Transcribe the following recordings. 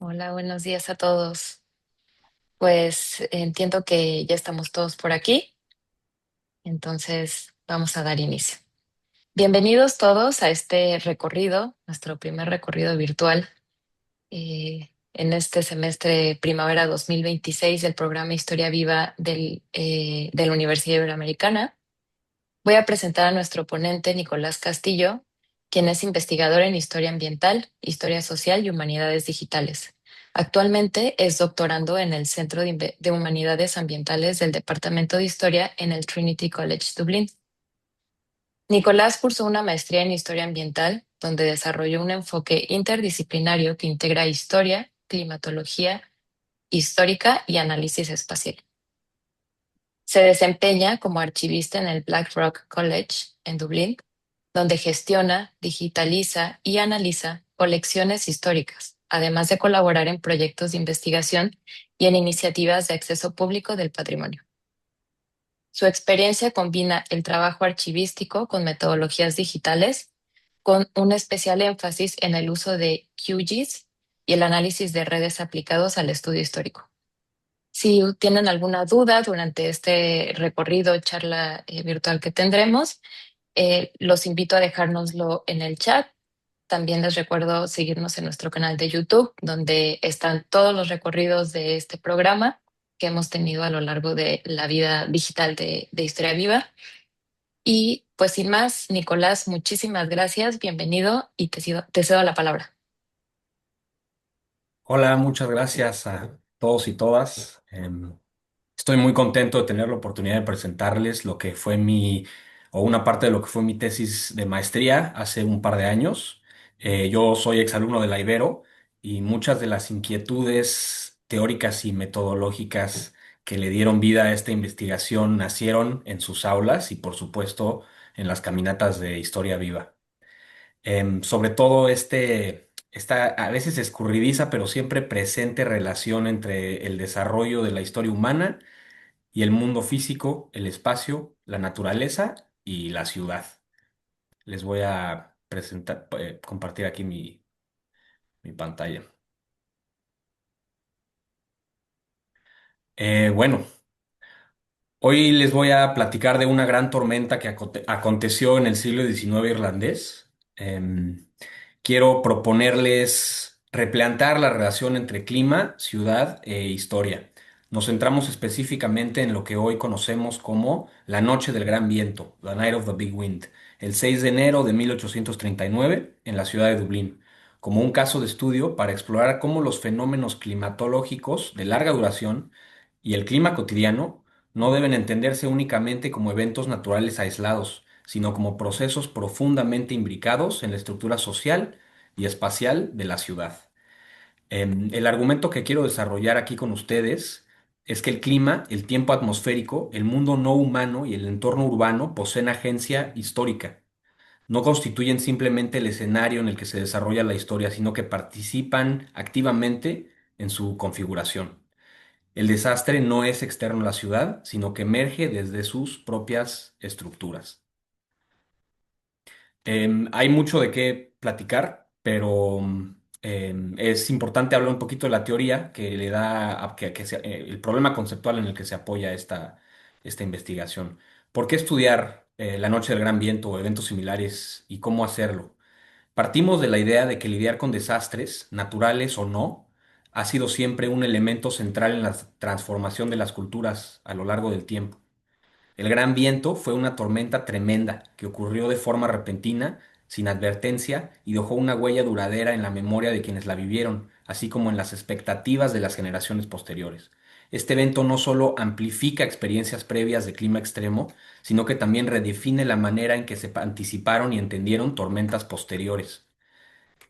Hola, buenos días a todos. Pues entiendo que ya estamos todos por aquí, entonces vamos a dar inicio. Bienvenidos todos a este recorrido, nuestro primer recorrido virtual en este semestre Primavera 2026 del programa Historia Viva de la Universidad Iberoamericana. Voy a presentar a nuestro ponente Nicolás Castillo, quien es investigador en Historia Ambiental, Historia Social y Humanidades Digitales. Actualmente es doctorando en el Centro de Humanidades Ambientales del Departamento de Historia en el Trinity College Dublín. Nicolás cursó una maestría en Historia Ambiental, donde desarrolló un enfoque interdisciplinario que integra historia, climatología histórica y análisis espacial. Se desempeña como archivista en el Blackrock College en Dublín, donde gestiona, digitaliza y analiza colecciones históricas, además de colaborar en proyectos de investigación y en iniciativas de acceso público del patrimonio. Su experiencia combina el trabajo archivístico con metodologías digitales, con un especial énfasis en el uso de QGIS y el análisis de redes aplicados al estudio histórico. Si tienen alguna duda durante este recorrido, charla virtual que tendremos, los invito a dejárnoslo en el chat. También les recuerdo seguirnos en nuestro canal de YouTube, donde están todos los recorridos de este programa que hemos tenido a lo largo de la vida digital de Historia Viva. Y pues sin más, Nicolás, muchísimas gracias, bienvenido y te cedo la palabra. Hola, muchas gracias a todos y todas. Estoy muy contento de tener la oportunidad de presentarles lo que fue o una parte de lo que fue mi tesis de maestría hace un par de años. Yo soy exalumno de la Ibero y muchas de las inquietudes teóricas y metodológicas que le dieron vida a esta investigación nacieron en sus aulas y, por supuesto, en las caminatas de Historia Viva. Sobre todo esta a veces escurridiza, pero siempre presente relación entre el desarrollo de la historia humana y el mundo físico, el espacio, la naturaleza y la ciudad. Les voy a compartir aquí mi pantalla. Bueno, hoy les voy a platicar de una gran tormenta que aconteció en el siglo XIX irlandés. Quiero proponerles replantear la relación entre clima, ciudad e historia. Nos centramos específicamente en lo que hoy conocemos como la Noche del Gran Viento, The Night of the Big Wind, el 6 de enero de 1839 en la ciudad de Dublín, como un caso de estudio para explorar cómo los fenómenos climatológicos de larga duración y el clima cotidiano no deben entenderse únicamente como eventos naturales aislados, sino como procesos profundamente imbricados en la estructura social y espacial de la ciudad. El argumento que quiero desarrollar aquí con ustedes es que el clima, el tiempo atmosférico, el mundo no humano y el entorno urbano poseen agencia histórica. No constituyen simplemente el escenario en el que se desarrolla la historia, sino que participan activamente en su configuración. El desastre no es externo a la ciudad, sino que emerge desde sus propias estructuras. Hay mucho de qué platicar, pero es importante hablar un poquito de la teoría que le da el problema conceptual en el que se apoya esta investigación. ¿Por qué estudiar la noche del gran viento o eventos similares y cómo hacerlo? Partimos de la idea de que lidiar con desastres, naturales o no, ha sido siempre un elemento central en la transformación de las culturas a lo largo del tiempo. El gran viento fue una tormenta tremenda que ocurrió de forma repentina, sin advertencia, y dejó una huella duradera en la memoria de quienes la vivieron, así como en las expectativas de las generaciones posteriores. Este evento no solo amplifica experiencias previas de clima extremo, sino que también redefine la manera en que se anticiparon y entendieron tormentas posteriores.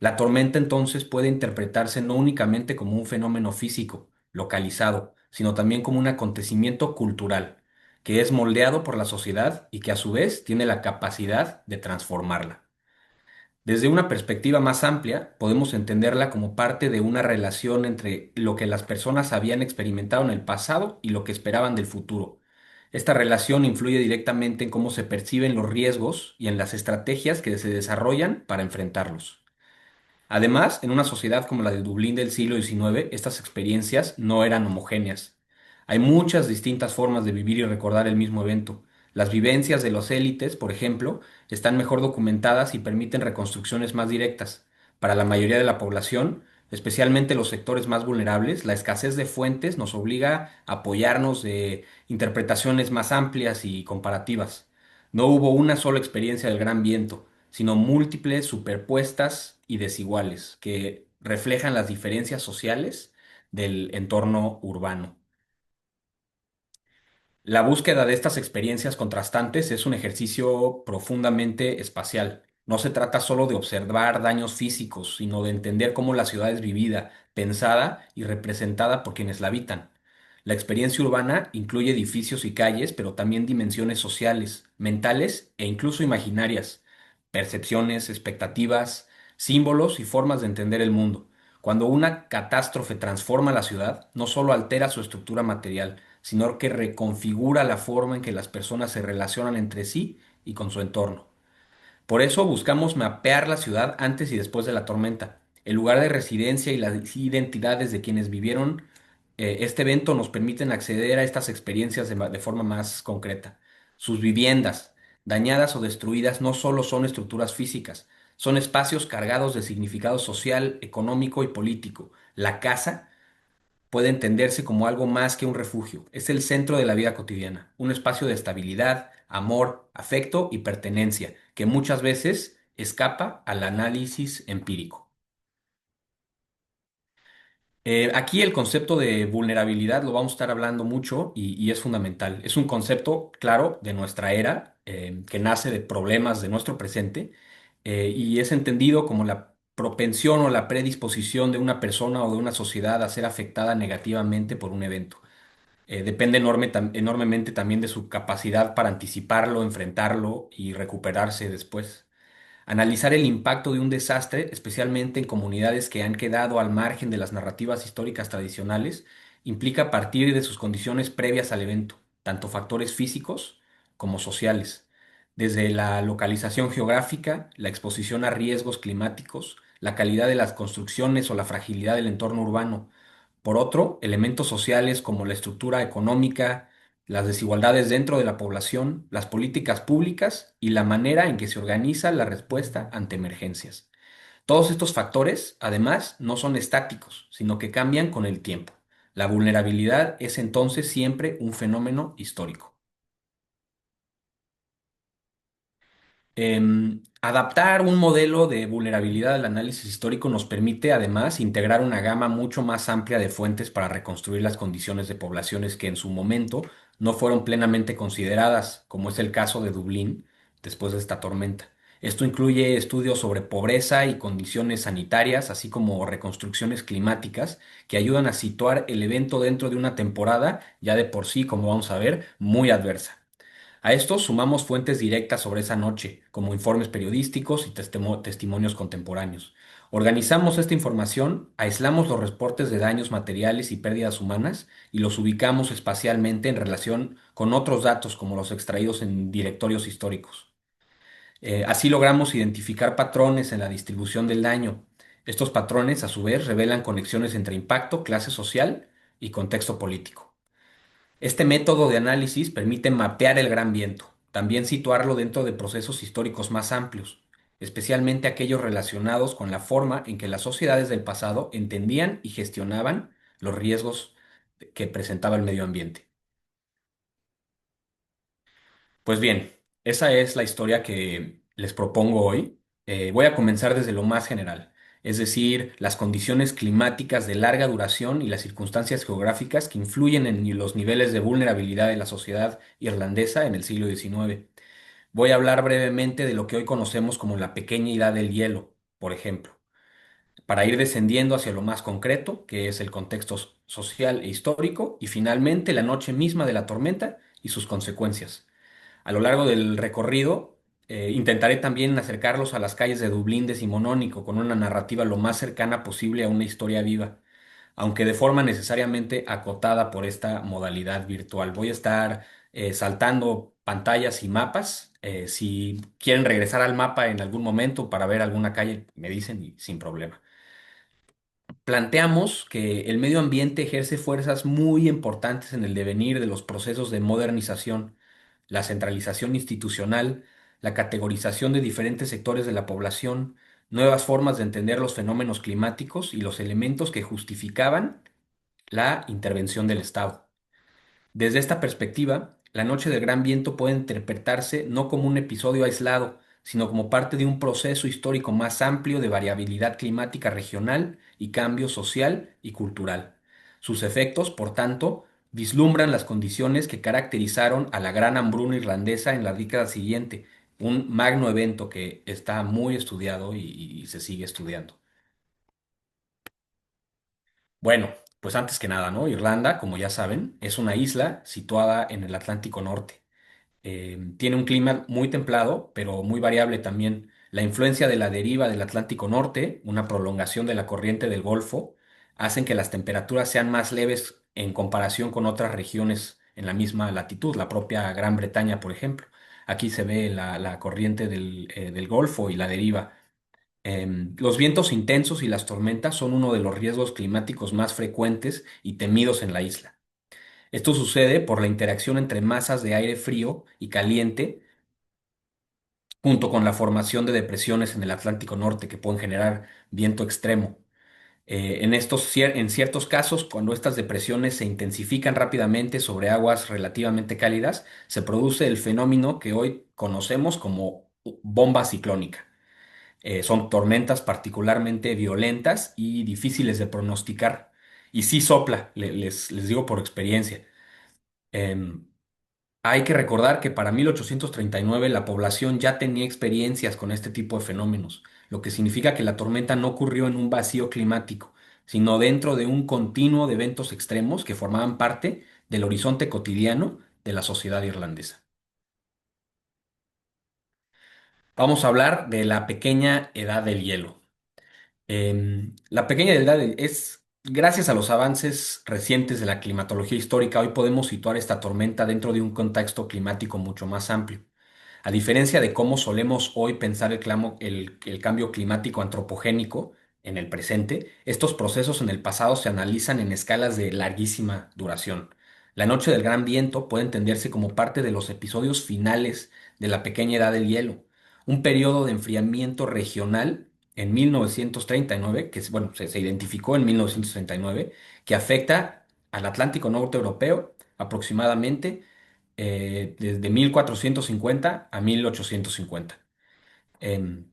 La tormenta entonces puede interpretarse no únicamente como un fenómeno físico, localizado, sino también como un acontecimiento cultural, que es moldeado por la sociedad y que a su vez tiene la capacidad de transformarla. Desde una perspectiva más amplia, podemos entenderla como parte de una relación entre lo que las personas habían experimentado en el pasado y lo que esperaban del futuro. Esta relación influye directamente en cómo se perciben los riesgos y en las estrategias que se desarrollan para enfrentarlos. Además, en una sociedad como la de Dublín del siglo XIX, estas experiencias no eran homogéneas. Hay muchas distintas formas de vivir y recordar el mismo evento. Las vivencias de los élites, por ejemplo, están mejor documentadas y permiten reconstrucciones más directas. Para la mayoría de la población, especialmente los sectores más vulnerables, la escasez de fuentes nos obliga a apoyarnos de interpretaciones más amplias y comparativas. No hubo una sola experiencia del Gran Viento, sino múltiples, superpuestas y desiguales, que reflejan las diferencias sociales del entorno urbano. La búsqueda de estas experiencias contrastantes es un ejercicio profundamente espacial. No se trata solo de observar daños físicos, sino de entender cómo la ciudad es vivida, pensada y representada por quienes la habitan. La experiencia urbana incluye edificios y calles, pero también dimensiones sociales, mentales e incluso imaginarias, percepciones, expectativas, símbolos y formas de entender el mundo. Cuando una catástrofe transforma la ciudad, no solo altera su estructura material, sino que reconfigura la forma en que las personas se relacionan entre sí y con su entorno. Por eso buscamos mapear la ciudad antes y después de la tormenta, el lugar de residencia y las identidades de quienes vivieron este evento nos permiten acceder a estas experiencias de forma más concreta. Sus viviendas, dañadas o destruidas, no solo son estructuras físicas, son espacios cargados de significado social, económico y político. La casa puede entenderse como algo más que un refugio. Es el centro de la vida cotidiana, un espacio de estabilidad, amor, afecto y pertenencia, que muchas veces escapa al análisis empírico. Aquí el concepto de vulnerabilidad lo vamos a estar hablando mucho y es fundamental. Es un concepto, claro, de nuestra era, que nace de problemas de nuestro presente, y es entendido como la propensión o la predisposición de una persona o de una sociedad a ser afectada negativamente por un evento. Depende enormemente también de su capacidad para anticiparlo, enfrentarlo y recuperarse después. Analizar el impacto de un desastre, especialmente en comunidades que han quedado al margen de las narrativas históricas tradicionales, implica partir de sus condiciones previas al evento, tanto factores físicos como sociales, desde la localización geográfica, la exposición a riesgos climáticos, la calidad de las construcciones o la fragilidad del entorno urbano. Por otro, elementos sociales como la estructura económica, las desigualdades dentro de la población, las políticas públicas y la manera en que se organiza la respuesta ante emergencias. Todos estos factores, además, no son estáticos, sino que cambian con el tiempo. La vulnerabilidad es entonces siempre un fenómeno histórico. Adaptar un modelo de vulnerabilidad al análisis histórico nos permite además integrar una gama mucho más amplia de fuentes para reconstruir las condiciones de poblaciones que en su momento no fueron plenamente consideradas, como es el caso de Dublín después de esta tormenta. Esto incluye estudios sobre pobreza y condiciones sanitarias, así como reconstrucciones climáticas que ayudan a situar el evento dentro de una temporada ya de por sí, como vamos a ver, muy adversa. A esto sumamos fuentes directas sobre esa noche, como informes periodísticos y testimonios contemporáneos. Organizamos esta información, aislamos los reportes de daños materiales y pérdidas humanas y los ubicamos espacialmente en relación con otros datos como los extraídos en directorios históricos. Así logramos identificar patrones en la distribución del daño. Estos patrones, a su vez, revelan conexiones entre impacto, clase social y contexto político. Este método de análisis permite mapear el gran viento, también situarlo dentro de procesos históricos más amplios, especialmente aquellos relacionados con la forma en que las sociedades del pasado entendían y gestionaban los riesgos que presentaba el medio ambiente. Pues bien, esa es la historia que les propongo hoy. Voy a comenzar desde lo más general, es decir, las condiciones climáticas de larga duración y las circunstancias geográficas que influyen en los niveles de vulnerabilidad de la sociedad irlandesa en el siglo XIX. Voy a hablar brevemente de lo que hoy conocemos como la pequeña edad del hielo, por ejemplo, para ir descendiendo hacia lo más concreto, que es el contexto social e histórico, y finalmente la noche misma de la tormenta y sus consecuencias. A lo largo del recorrido, intentaré también acercarlos a las calles de Dublín decimonónico con una narrativa lo más cercana posible a una historia viva, aunque de forma necesariamente acotada por esta modalidad virtual. Voy a estar saltando pantallas y mapas. Si quieren regresar al mapa en algún momento para ver alguna calle, me dicen y sin problema. Planteamos que el medio ambiente ejerce fuerzas muy importantes en el devenir de los procesos de modernización, la centralización institucional, la categorización de diferentes sectores de la población, nuevas formas de entender los fenómenos climáticos y los elementos que justificaban la intervención del Estado. Desde esta perspectiva, la Noche del Gran Viento puede interpretarse no como un episodio aislado, sino como parte de un proceso histórico más amplio de variabilidad climática regional y cambio social y cultural. Sus efectos, por tanto, vislumbran las condiciones que caracterizaron a la Gran Hambruna Irlandesa en la década siguiente, un magno evento que está muy estudiado y se sigue estudiando. Bueno, pues antes que nada, ¿no? Irlanda, como ya saben, es una isla situada en el Atlántico Norte. Tiene un clima muy templado, pero muy variable también. La influencia de la deriva del Atlántico Norte, una prolongación de la corriente del Golfo, hacen que las temperaturas sean más leves en comparación con otras regiones en la misma latitud, la propia Gran Bretaña, por ejemplo. Aquí se ve la corriente del Golfo y la deriva. Los vientos intensos y las tormentas son uno de los riesgos climáticos más frecuentes y temidos en la isla. Esto sucede por la interacción entre masas de aire frío y caliente, junto con la formación de depresiones en el Atlántico Norte que pueden generar viento extremo. En ciertos casos, cuando estas depresiones se intensifican rápidamente sobre aguas relativamente cálidas, se produce el fenómeno que hoy conocemos como bomba ciclónica. Son tormentas particularmente violentas y difíciles de pronosticar. Y sí sopla, les digo por experiencia. Em, Hay que recordar que para 1839 la población ya tenía experiencias con este tipo de fenómenos, lo que significa que la tormenta no ocurrió en un vacío climático, sino dentro de un continuo de eventos extremos que formaban parte del horizonte cotidiano de la sociedad irlandesa. Vamos a hablar de la pequeña edad del hielo. La pequeña edad es, gracias a los avances recientes de la climatología histórica, hoy podemos situar esta tormenta dentro de un contexto climático mucho más amplio. A diferencia de cómo solemos hoy pensar el cambio climático antropogénico en el presente, estos procesos en el pasado se analizan en escalas de larguísima duración. La Noche del Gran Viento puede entenderse como parte de los episodios finales de la pequeña edad del hielo, un periodo de enfriamiento regional en 1939, bueno, se identificó en 1939, que afecta al Atlántico Norte Europeo aproximadamente desde 1450 a 1850. Em,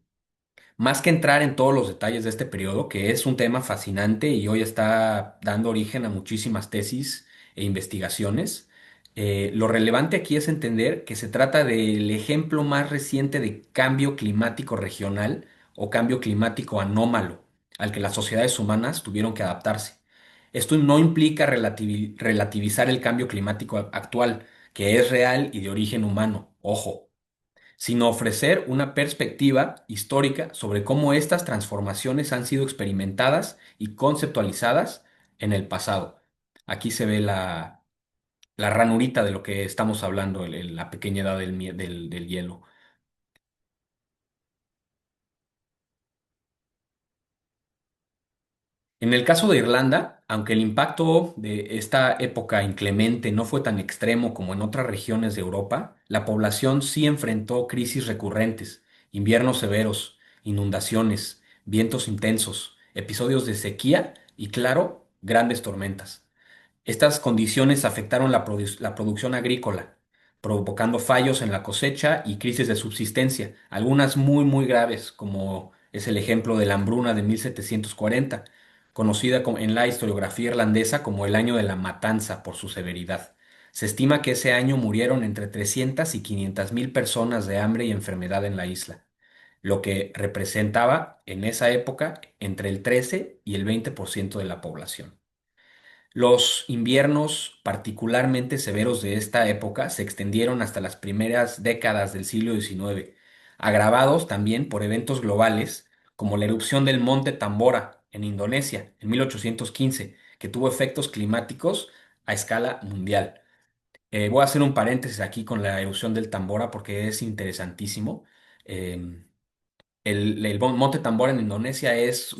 Más que entrar en todos los detalles de este periodo, que es un tema fascinante y hoy está dando origen a muchísimas tesis e investigaciones, lo relevante aquí es entender que se trata del ejemplo más reciente de cambio climático regional o cambio climático anómalo al que las sociedades humanas tuvieron que adaptarse. Esto no implica relativizar el cambio climático actual, que es real y de origen humano, ojo, sino ofrecer una perspectiva histórica sobre cómo estas transformaciones han sido experimentadas y conceptualizadas en el pasado. Aquí se ve la ranurita de lo que estamos hablando, la pequeña edad del hielo. En el caso de Irlanda, aunque el impacto de esta época inclemente no fue tan extremo como en otras regiones de Europa, la población sí enfrentó crisis recurrentes, inviernos severos, inundaciones, vientos intensos, episodios de sequía y, claro, grandes tormentas. Estas condiciones afectaron la producción agrícola, provocando fallos en la cosecha y crisis de subsistencia, algunas muy graves, como es el ejemplo de la hambruna de 1740, conocida en la historiografía irlandesa como el año de la matanza por su severidad. Se estima que ese año murieron entre 300 y 500 mil personas de hambre y enfermedad en la isla, lo que representaba en esa época entre el 13 y el 20% de la población. Los inviernos particularmente severos de esta época se extendieron hasta las primeras décadas del siglo XIX, agravados también por eventos globales como la erupción del monte Tambora en Indonesia en 1815, que tuvo efectos climáticos a escala mundial. Voy a hacer un paréntesis aquí con la erupción del Tambora porque es interesantísimo. Em, el Monte Tambora en Indonesia es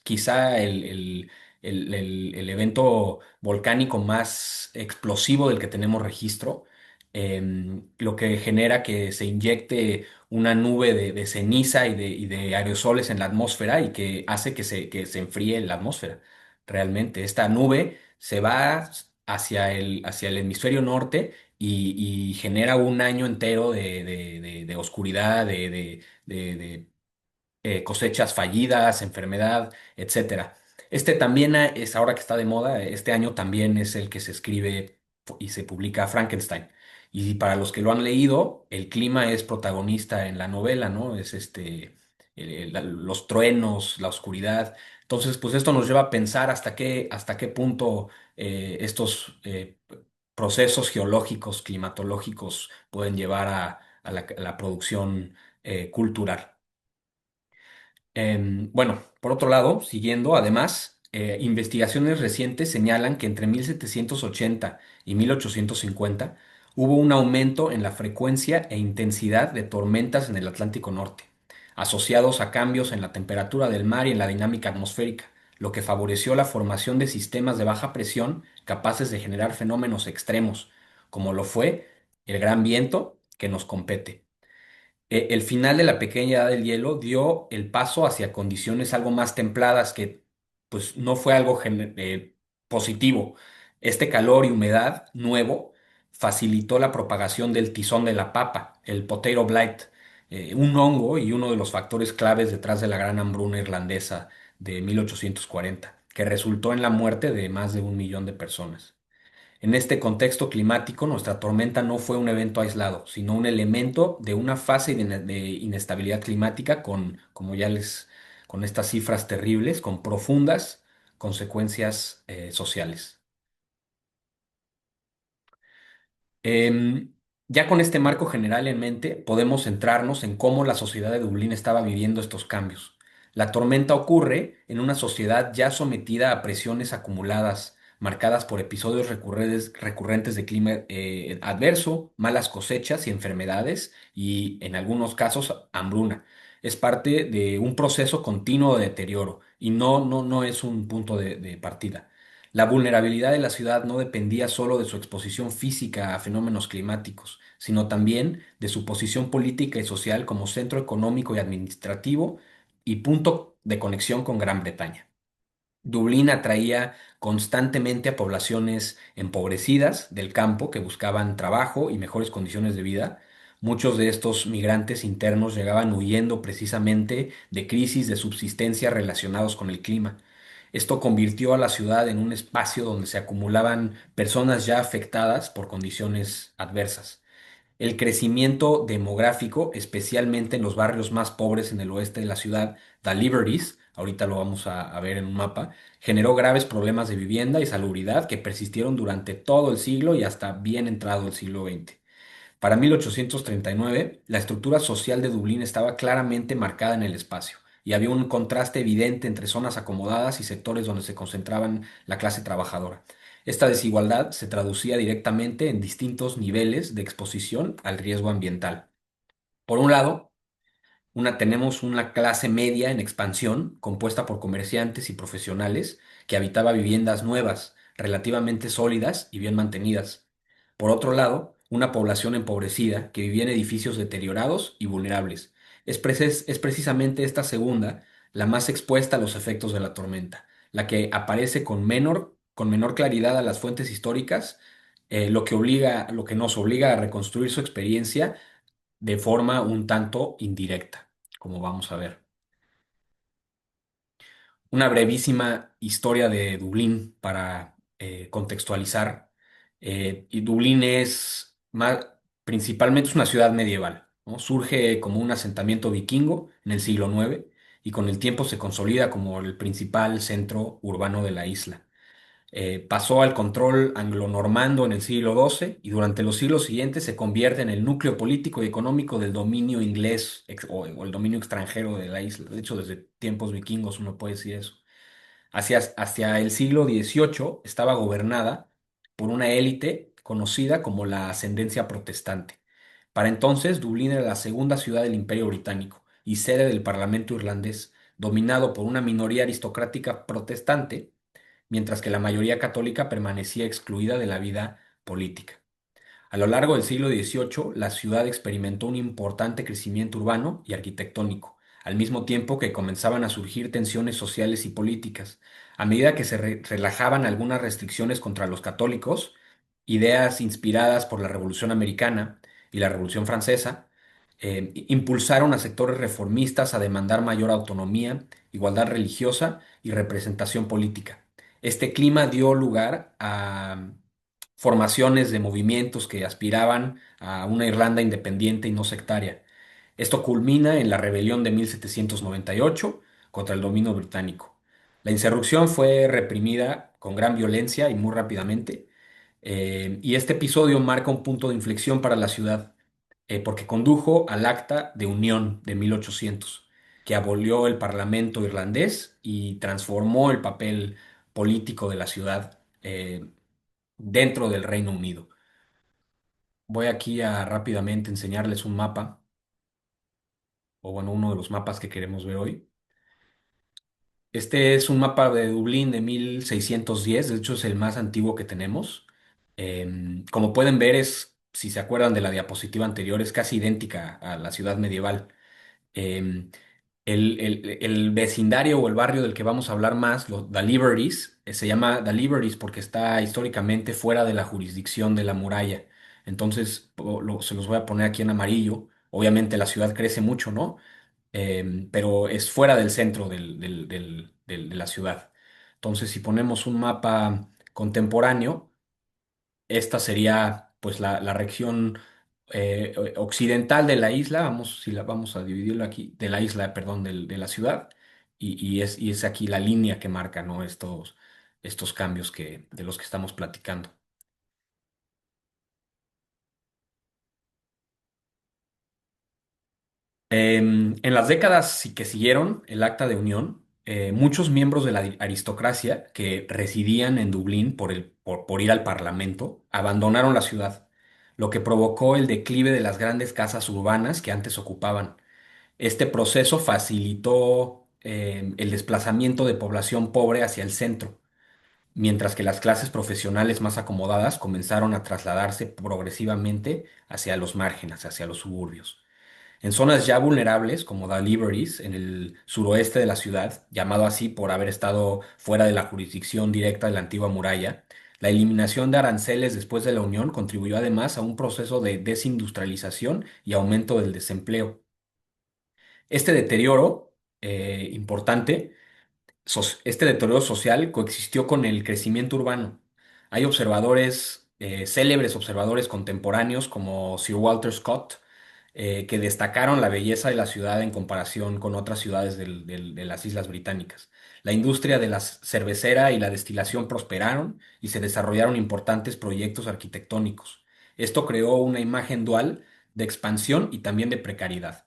quizá el evento volcánico más explosivo del que tenemos registro, lo que genera que se inyecte una nube de ceniza y de aerosoles en la atmósfera y que hace que se enfríe la atmósfera. Realmente, esta nube se va hacia el hemisferio norte y genera un año entero de oscuridad, de cosechas fallidas, enfermedad, etcétera. Este también es ahora que está de moda, este año también es el que se escribe y se publica Frankenstein. Y para los que lo han leído, el clima es protagonista en la novela, ¿no? Es los truenos, la oscuridad. Entonces, pues esto nos lleva a pensar hasta qué punto estos procesos geológicos, climatológicos pueden llevar a la producción cultural. Bueno, por otro lado, siguiendo, además, investigaciones recientes señalan que entre 1780 y 1850 hubo un aumento en la frecuencia e intensidad de tormentas en el Atlántico Norte, asociados a cambios en la temperatura del mar y en la dinámica atmosférica, lo que favoreció la formación de sistemas de baja presión capaces de generar fenómenos extremos, como lo fue el gran viento que nos compete. El final de la pequeña edad del hielo dio el paso hacia condiciones algo más templadas que pues no fue algo positivo. Este calor y humedad nuevo facilitó la propagación del tizón de la papa, el potato blight, un hongo y uno de los factores claves detrás de la gran hambruna irlandesa de 1840, que resultó en la muerte de más de 1 millón de personas. En este contexto climático, nuestra tormenta no fue un evento aislado, sino un elemento de una fase de inestabilidad climática con estas cifras terribles, con profundas consecuencias sociales. Em, ya con este marco general en mente, podemos centrarnos en cómo la sociedad de Dublín estaba viviendo estos cambios. La tormenta ocurre en una sociedad ya sometida a presiones acumuladas, marcadas por episodios recurrentes de clima adverso, malas cosechas y enfermedades, y en algunos casos hambruna. Es parte de un proceso continuo de deterioro y no es un punto de partida. La vulnerabilidad de la ciudad no dependía solo de su exposición física a fenómenos climáticos, sino también de su posición política y social como centro económico y administrativo y punto de conexión con Gran Bretaña. Dublín atraía constantemente a poblaciones empobrecidas del campo que buscaban trabajo y mejores condiciones de vida. Muchos de estos migrantes internos llegaban huyendo precisamente de crisis de subsistencia relacionados con el clima. Esto convirtió a la ciudad en un espacio donde se acumulaban personas ya afectadas por condiciones adversas. El crecimiento demográfico, especialmente en los barrios más pobres en el oeste de la ciudad, The Liberties, ahorita lo vamos a ver en un mapa, generó graves problemas de vivienda y salubridad que persistieron durante todo el siglo y hasta bien entrado el siglo XX. Para 1839, la estructura social de Dublín estaba claramente marcada en el espacio, y había un contraste evidente entre zonas acomodadas y sectores donde se concentraban la clase trabajadora. Esta desigualdad se traducía directamente en distintos niveles de exposición al riesgo ambiental. Por un lado, tenemos una clase media en expansión, compuesta por comerciantes y profesionales, que habitaba viviendas nuevas, relativamente sólidas y bien mantenidas. Por otro lado, una población empobrecida que vivía en edificios deteriorados y vulnerables. Es precisamente esta segunda la más expuesta a los efectos de la tormenta, la que aparece con menor claridad a las fuentes históricas, lo que nos obliga a reconstruir su experiencia de forma un tanto indirecta, como vamos a ver. Una brevísima historia de Dublín para contextualizar. Y Dublín principalmente es una ciudad medieval, ¿no? Surge como un asentamiento vikingo en el siglo IX y con el tiempo se consolida como el principal centro urbano de la isla. Pasó al control anglonormando en el siglo XII y durante los siglos siguientes se convierte en el núcleo político y económico del dominio inglés o el dominio extranjero de la isla. De hecho, desde tiempos vikingos uno puede decir eso. Hacia el siglo XVIII estaba gobernada por una élite conocida como la ascendencia protestante. Para entonces, Dublín era la segunda ciudad del Imperio Británico y sede del Parlamento irlandés, dominado por una minoría aristocrática protestante, mientras que la mayoría católica permanecía excluida de la vida política. A lo largo del siglo XVIII, la ciudad experimentó un importante crecimiento urbano y arquitectónico, al mismo tiempo que comenzaban a surgir tensiones sociales y políticas. A medida que se relajaban algunas restricciones contra los católicos, ideas inspiradas por la Revolución Americana y la Revolución Francesa, impulsaron a sectores reformistas a demandar mayor autonomía, igualdad religiosa y representación política. Este clima dio lugar a formaciones de movimientos que aspiraban a una Irlanda independiente y no sectaria. Esto culmina en la rebelión de 1798 contra el dominio británico. La insurrección fue reprimida con gran violencia y muy rápidamente, y este episodio marca un punto de inflexión para la ciudad, porque condujo al Acta de Unión de 1800, que abolió el Parlamento irlandés y transformó el papel político de la ciudad dentro del Reino Unido. Voy aquí a rápidamente enseñarles un mapa, o bueno, uno de los mapas que queremos ver hoy. Este es un mapa de Dublín de 1610, de hecho es el más antiguo que tenemos. Como pueden ver, si se acuerdan de la diapositiva anterior, es casi idéntica a la ciudad medieval. Em, el vecindario o el barrio del que vamos a hablar más, The Liberties, se llama The Liberties porque está históricamente fuera de la jurisdicción de la muralla. Entonces, se los voy a poner aquí en amarillo. Obviamente la ciudad crece mucho, ¿no? Pero es fuera del centro de la ciudad. Entonces, si ponemos un mapa contemporáneo, esta sería pues la región occidental de la isla, si la vamos a dividirlo aquí, de la isla, perdón, de la ciudad, y es aquí la línea que marca, ¿no? Estos cambios de los que estamos platicando. En las décadas que siguieron el Acta de Unión, muchos miembros de la aristocracia que residían en Dublín por ir al Parlamento abandonaron la ciudad, lo que provocó el declive de las grandes casas urbanas que antes ocupaban. Este proceso facilitó el desplazamiento de población pobre hacia el centro, mientras que las clases profesionales más acomodadas comenzaron a trasladarse progresivamente hacia los márgenes, hacia los suburbios. En zonas ya vulnerables, como The Liberties, en el suroeste de la ciudad, llamado así por haber estado fuera de la jurisdicción directa de la antigua muralla, la eliminación de aranceles después de la Unión contribuyó además a un proceso de desindustrialización y aumento del desempleo. Este deterioro importante este deterioro social coexistió con el crecimiento urbano. Hay célebres observadores contemporáneos como Sir Walter Scott, que destacaron la belleza de la ciudad en comparación con otras ciudades de las Islas Británicas. La industria de la cervecera y la destilación prosperaron y se desarrollaron importantes proyectos arquitectónicos. Esto creó una imagen dual de expansión y también de precariedad.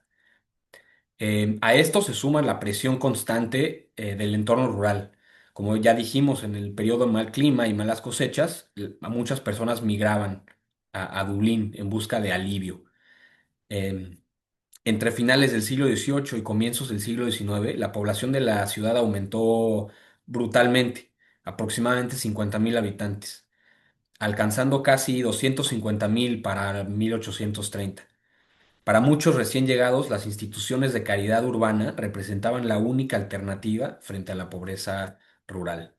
A esto se suma la presión constante del entorno rural. Como ya dijimos, en el periodo de mal clima y malas cosechas, a muchas personas migraban a Dublín en busca de alivio. Em, Entre finales del siglo XVIII y comienzos del siglo XIX, la población de la ciudad aumentó brutalmente, aproximadamente 50.000 habitantes, alcanzando casi 250.000 para 1830. Para muchos recién llegados, las instituciones de caridad urbana representaban la única alternativa frente a la pobreza rural.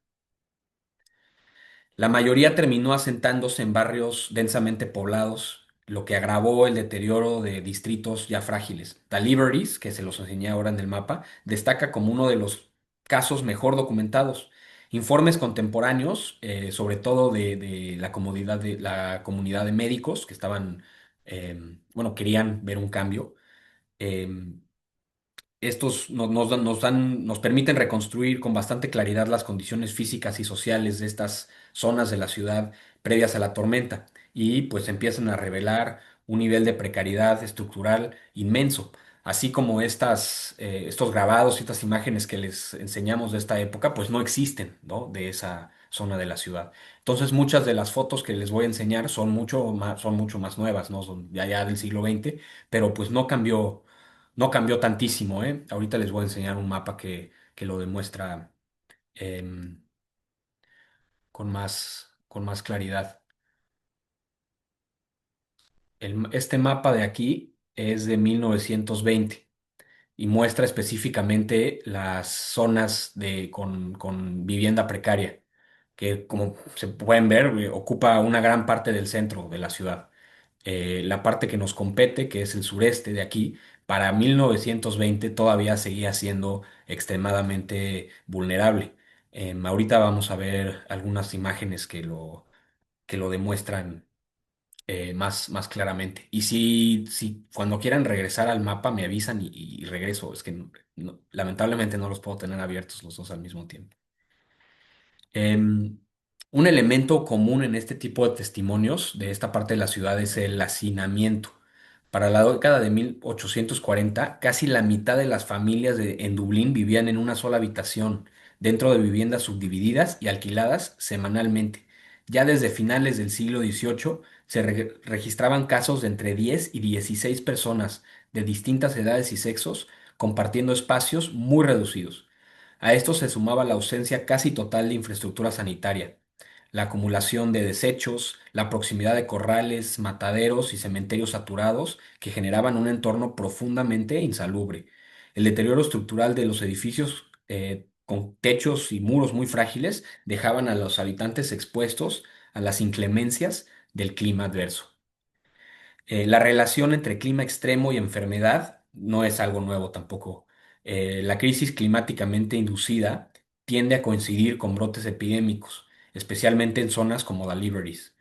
La mayoría terminó asentándose en barrios densamente poblados, lo que agravó el deterioro de distritos ya frágiles. The Liberties, que se los enseñé ahora en el mapa, destaca como uno de los casos mejor documentados. Informes contemporáneos, sobre todo de la comunidad de médicos que bueno, querían ver un cambio. em, Estos nos permiten reconstruir con bastante claridad las condiciones físicas y sociales de estas zonas de la ciudad previas a la tormenta y pues empiezan a revelar un nivel de precariedad estructural inmenso, así como estos grabados y estas imágenes que les enseñamos de esta época pues no existen, ¿no? De esa zona de la ciudad. Entonces, muchas de las fotos que les voy a enseñar son mucho más nuevas, ¿no? Son ya del siglo XX, pero pues no cambió tantísimo, ¿eh? Ahorita les voy a enseñar un mapa que lo demuestra em, con más claridad. Este mapa de aquí es de 1920 y muestra específicamente las zonas con vivienda precaria, que como se pueden ver, ocupa una gran parte del centro de la ciudad. La parte que nos compete, que es el sureste de aquí, para 1920 todavía seguía siendo extremadamente vulnerable. Ahorita vamos a ver algunas imágenes que lo demuestran más claramente. Y si cuando quieran regresar al mapa me avisan y regreso. Es que lamentablemente no los puedo tener abiertos los dos al mismo tiempo. Em, un elemento común en este tipo de testimonios de esta parte de la ciudad es el hacinamiento. Para la década de 1840, casi la mitad de las familias en Dublín vivían en una sola habitación, dentro de viviendas subdivididas y alquiladas semanalmente. Ya desde finales del siglo XVIII se registraban casos de entre 10 y 16 personas de distintas edades y sexos compartiendo espacios muy reducidos. A esto se sumaba la ausencia casi total de infraestructura sanitaria, la acumulación de desechos, la proximidad de corrales, mataderos y cementerios saturados que generaban un entorno profundamente insalubre. El deterioro estructural de los edificios con techos y muros muy frágiles dejaban a los habitantes expuestos a las inclemencias del clima adverso. La relación entre clima extremo y enfermedad no es algo nuevo tampoco. La crisis climáticamente inducida tiende a coincidir con brotes epidémicos, especialmente en zonas como Deliveries,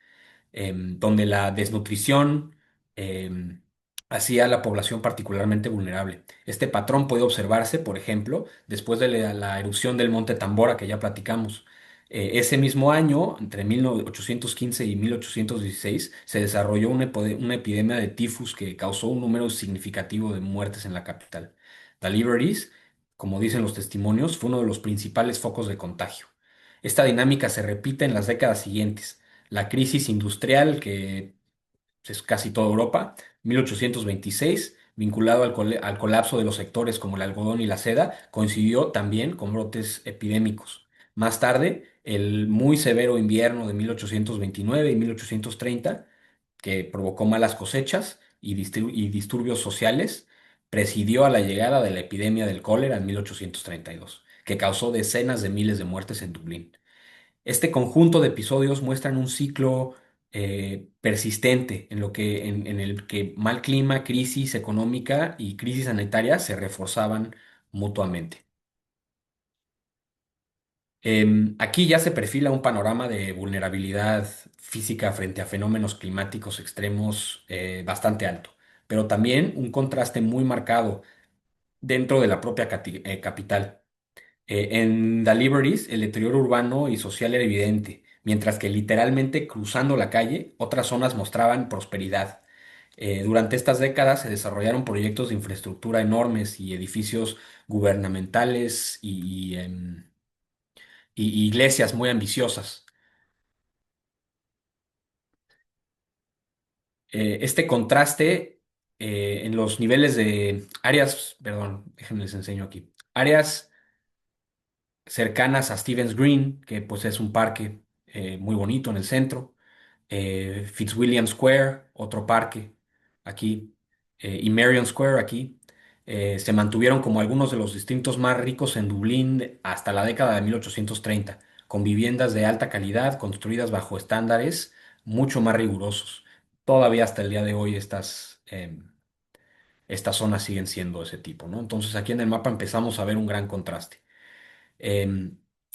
donde la desnutrición hacía a la población particularmente vulnerable. Este patrón puede observarse, por ejemplo, después de la erupción del monte Tambora que ya platicamos. Ese mismo año, entre 1815 y 1816, se desarrolló una epidemia de tifus que causó un número significativo de muertes en la capital. Deliveries, como dicen los testimonios, fue uno de los principales focos de contagio. Esta dinámica se repite en las décadas siguientes. La crisis industrial, que es casi toda Europa, 1826, vinculado al colapso de los sectores como el algodón y la seda, coincidió también con brotes epidémicos. Más tarde, el muy severo invierno de 1829 y 1830, que provocó malas cosechas y disturbios sociales, presidió a la llegada de la epidemia del cólera en 1832, que causó decenas de miles de muertes en Dublín. Este conjunto de episodios muestran un ciclo persistente en el que mal clima, crisis económica y crisis sanitaria se reforzaban mutuamente. Aquí ya se perfila un panorama de vulnerabilidad física frente a fenómenos climáticos extremos bastante alto, pero también un contraste muy marcado dentro de la propia capital. En Deliveries, el deterioro urbano y social era evidente, mientras que literalmente cruzando la calle, otras zonas mostraban prosperidad. Durante estas décadas se desarrollaron proyectos de infraestructura enormes y edificios gubernamentales y iglesias muy ambiciosas. Este contraste en los niveles de áreas, perdón, déjenme les enseño aquí, áreas cercanas a Stevens Green, que pues es un parque muy bonito en el centro, Fitzwilliam Square, otro parque aquí, y Marion Square aquí, se mantuvieron como algunos de los distritos más ricos en Dublín hasta la década de 1830, con viviendas de alta calidad construidas bajo estándares mucho más rigurosos. Todavía hasta el día de hoy estas zonas siguen siendo ese tipo, ¿no? Entonces aquí en el mapa empezamos a ver un gran contraste. Eh,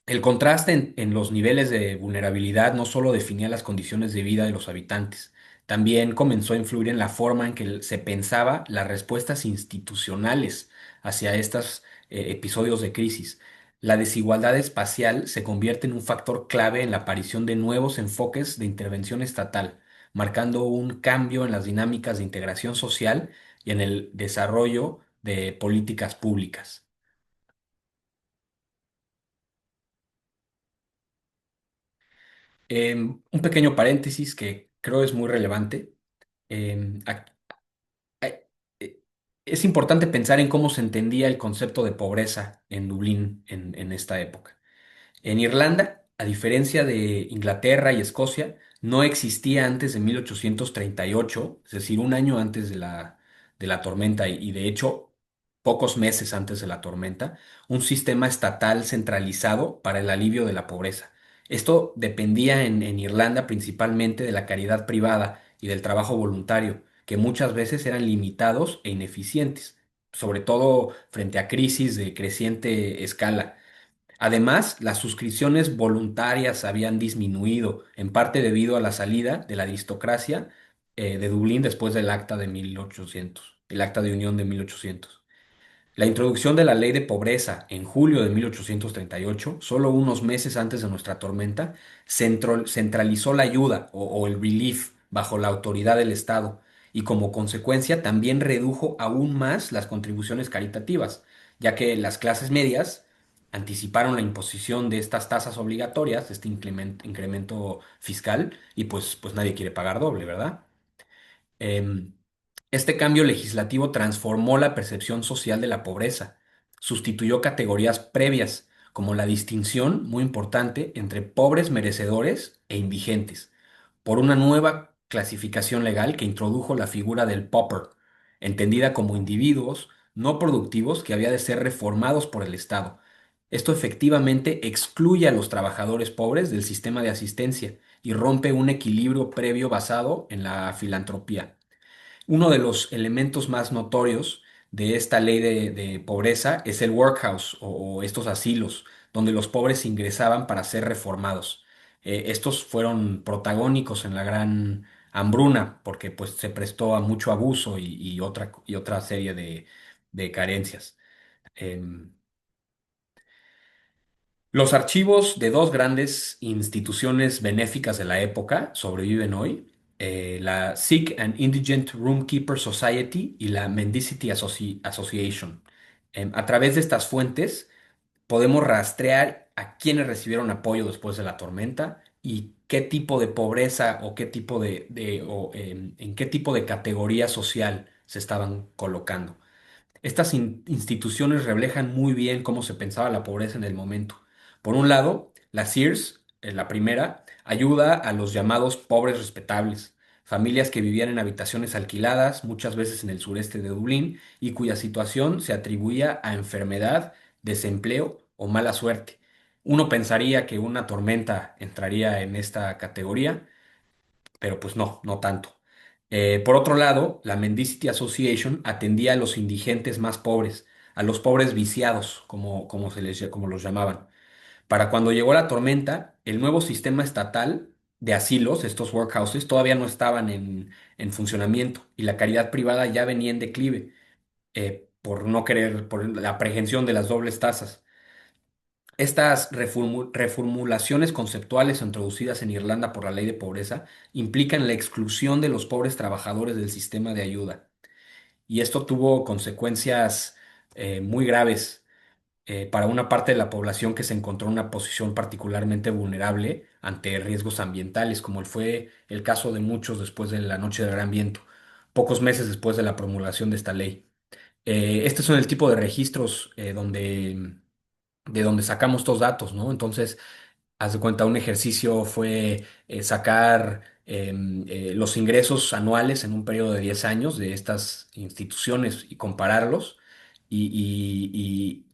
el contraste en los niveles de vulnerabilidad no solo definía las condiciones de vida de los habitantes, también comenzó a influir en la forma en que se pensaba las respuestas institucionales hacia estos episodios de crisis. La desigualdad espacial se convierte en un factor clave en la aparición de nuevos enfoques de intervención estatal, marcando un cambio en las dinámicas de integración social y en el desarrollo de políticas públicas. Un pequeño paréntesis que creo es muy relevante. Eh, eh, es importante pensar en cómo se entendía el concepto de pobreza en Dublín en esta época. En Irlanda, a diferencia de Inglaterra y Escocia, no existía antes de 1838, es decir, un año antes de la tormenta y de hecho pocos meses antes de la tormenta, un sistema estatal centralizado para el alivio de la pobreza. Esto dependía en Irlanda principalmente de la caridad privada y del trabajo voluntario, que muchas veces eran limitados e ineficientes, sobre todo frente a crisis de creciente escala. Además, las suscripciones voluntarias habían disminuido, en parte debido a la salida de la aristocracia de Dublín después del Acta de 1800, el Acta de Unión de 1800. La introducción de la ley de pobreza en julio de 1838, solo unos meses antes de nuestra tormenta, centralizó la ayuda o el relief bajo la autoridad del Estado y como consecuencia también redujo aún más las contribuciones caritativas, ya que las clases medias anticiparon la imposición de estas tasas obligatorias, este incremento fiscal, y pues nadie quiere pagar doble, ¿verdad? Em, este cambio legislativo transformó la percepción social de la pobreza, sustituyó categorías previas, como la distinción, muy importante, entre pobres merecedores e indigentes, por una nueva clasificación legal que introdujo la figura del pauper, entendida como individuos no productivos que había de ser reformados por el Estado. Esto efectivamente excluye a los trabajadores pobres del sistema de asistencia y rompe un equilibrio previo basado en la filantropía. Uno de los elementos más notorios de esta ley de pobreza es el workhouse o estos asilos donde los pobres ingresaban para ser reformados. Estos fueron protagónicos en la gran hambruna porque pues se prestó a mucho abuso y otra serie de carencias. Em, los archivos de dos grandes instituciones benéficas de la época sobreviven hoy, la Sick and Indigent Roomkeeper Society y la Mendicity Association. A través de estas fuentes podemos rastrear a quienes recibieron apoyo después de la tormenta y qué tipo de pobreza o qué tipo en qué tipo de categoría social se estaban colocando. Estas instituciones reflejan muy bien cómo se pensaba la pobreza en el momento. Por un lado, la Sears, la primera, ayuda a los llamados pobres respetables, familias que vivían en habitaciones alquiladas, muchas veces en el sureste de Dublín, y cuya situación se atribuía a enfermedad, desempleo o mala suerte. Uno pensaría que una tormenta entraría en esta categoría, pero pues no, no tanto. Por otro lado, la Mendicity Association atendía a los indigentes más pobres, a los pobres viciados, como los llamaban. Para cuando llegó la tormenta, el nuevo sistema estatal de asilos, estos workhouses, todavía no estaban en funcionamiento y la caridad privada ya venía en declive por no querer, por la prehensión de las dobles tasas. Estas reformulaciones conceptuales introducidas en Irlanda por la ley de pobreza implican la exclusión de los pobres trabajadores del sistema de ayuda. Y esto tuvo consecuencias muy graves para una parte de la población que se encontró en una posición particularmente vulnerable ante riesgos ambientales, como fue el caso de muchos después de la Noche del Gran Viento, pocos meses después de la promulgación de esta ley. Estos son el tipo de registros de donde sacamos estos datos, ¿no? Entonces, haz de cuenta, un ejercicio fue sacar los ingresos anuales en un periodo de 10 años de estas instituciones y compararlos y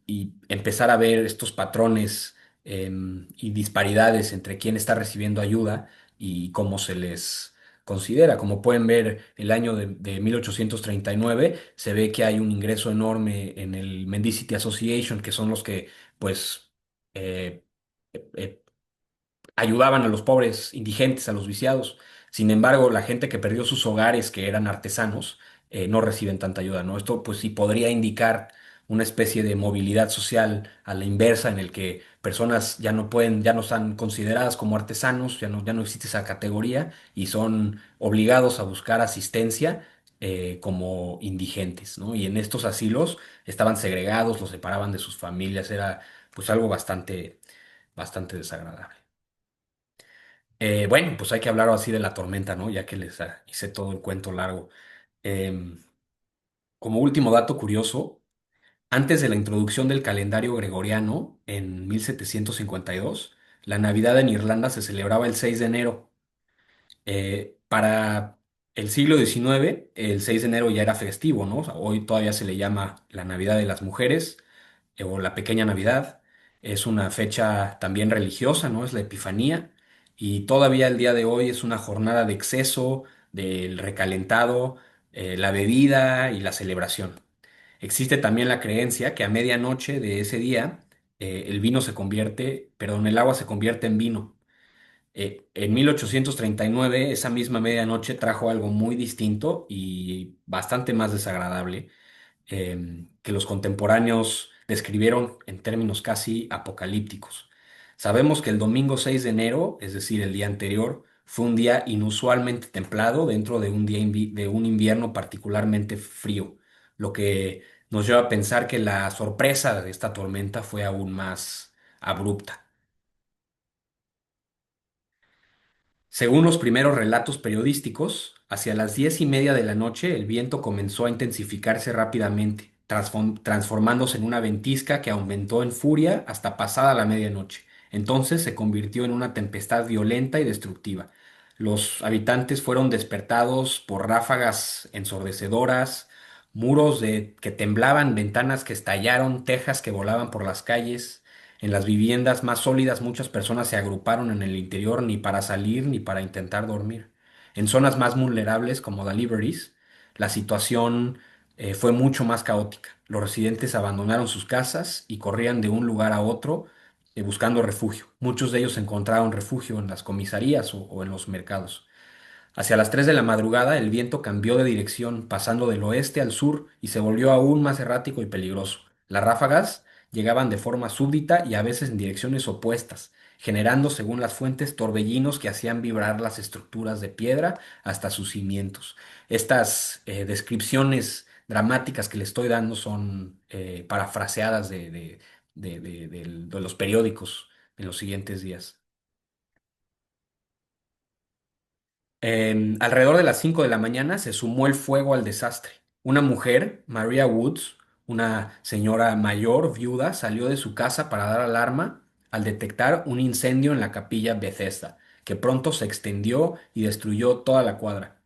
empezar a ver estos patrones y disparidades entre quién está recibiendo ayuda y cómo se les considera. Como pueden ver, el año de 1839 se ve que hay un ingreso enorme en el Mendicity Association, que son los que, pues, eh, eh, ayudaban a los pobres indigentes, a los viciados. Sin embargo, la gente que perdió sus hogares, que eran artesanos, no reciben tanta ayuda, ¿no? Esto, pues sí podría indicar una especie de movilidad social a la inversa, en el que personas ya no pueden, ya no están consideradas como artesanos, ya no existe esa categoría y son obligados a buscar asistencia como indigentes, ¿no? Y en estos asilos estaban segregados, los separaban de sus familias, era pues algo bastante desagradable. Bueno, pues hay que hablar así de la tormenta, ¿no? Ya que les hice todo el cuento largo. Em, Como último dato curioso, antes de la introducción del calendario gregoriano en 1752, la Navidad en Irlanda se celebraba el 6 de enero. Para el siglo XIX, el 6 de enero ya era festivo, ¿no? O sea, hoy todavía se le llama la Navidad de las Mujeres o la Pequeña Navidad. Es una fecha también religiosa, ¿no? Es la Epifanía. Y todavía el día de hoy es una jornada de exceso, del recalentado, la bebida y la celebración. Existe también la creencia que a medianoche de ese día el agua se convierte en vino. En 1839, esa misma medianoche trajo algo muy distinto y bastante más desagradable, que los contemporáneos describieron en términos casi apocalípticos. Sabemos que el domingo 6 de enero, es decir, el día anterior, fue un día inusualmente templado dentro de de un invierno particularmente frío, lo que nos lleva a pensar que la sorpresa de esta tormenta fue aún más abrupta. Según los primeros relatos periodísticos, hacia las 10:30 de la noche el viento comenzó a intensificarse rápidamente, transformándose en una ventisca que aumentó en furia hasta pasada la medianoche. Entonces se convirtió en una tempestad violenta y destructiva. Los habitantes fueron despertados por ráfagas ensordecedoras, que temblaban, ventanas que estallaron, tejas que volaban por las calles. En las viviendas más sólidas muchas personas se agruparon en el interior ni para salir ni para intentar dormir. En zonas más vulnerables como Deliveries, la situación fue mucho más caótica. Los residentes abandonaron sus casas y corrían de un lugar a otro buscando refugio. Muchos de ellos encontraron refugio en las comisarías o en los mercados. Hacia las 3 de la madrugada el viento cambió de dirección, pasando del oeste al sur y se volvió aún más errático y peligroso. Las ráfagas llegaban de forma súbdita y a veces en direcciones opuestas, generando, según las fuentes, torbellinos que hacían vibrar las estructuras de piedra hasta sus cimientos. Estas descripciones dramáticas que le estoy dando son parafraseadas de los periódicos en los siguientes días. Alrededor de las 5 de la mañana se sumó el fuego al desastre. Una mujer, Maria Woods, una señora mayor, viuda, salió de su casa para dar alarma al detectar un incendio en la capilla Bethesda, que pronto se extendió y destruyó toda la cuadra.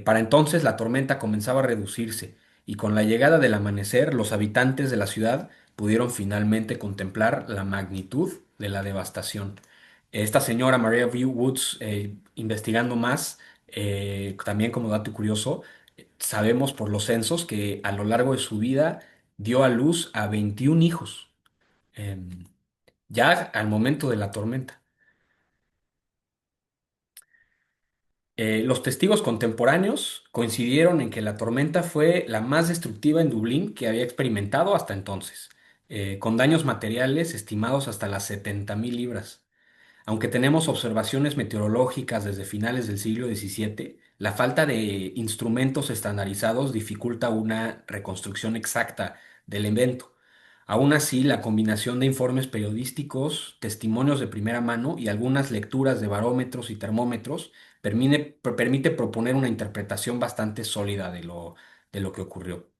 Para entonces la tormenta comenzaba a reducirse y con la llegada del amanecer los habitantes de la ciudad pudieron finalmente contemplar la magnitud de la devastación. Esta señora Maria V. Woods, investigando más, también como dato curioso, sabemos por los censos que a lo largo de su vida dio a luz a 21 hijos, em, ya al momento de la tormenta. Los testigos contemporáneos coincidieron en que la tormenta fue la más destructiva en Dublín que había experimentado hasta entonces, con daños materiales estimados hasta las 70.000 libras. Aunque tenemos observaciones meteorológicas desde finales del siglo XVII, la falta de instrumentos estandarizados dificulta una reconstrucción exacta del evento. Aún así, la combinación de informes periodísticos, testimonios de primera mano y algunas lecturas de barómetros y termómetros permite proponer una interpretación bastante sólida de lo que ocurrió.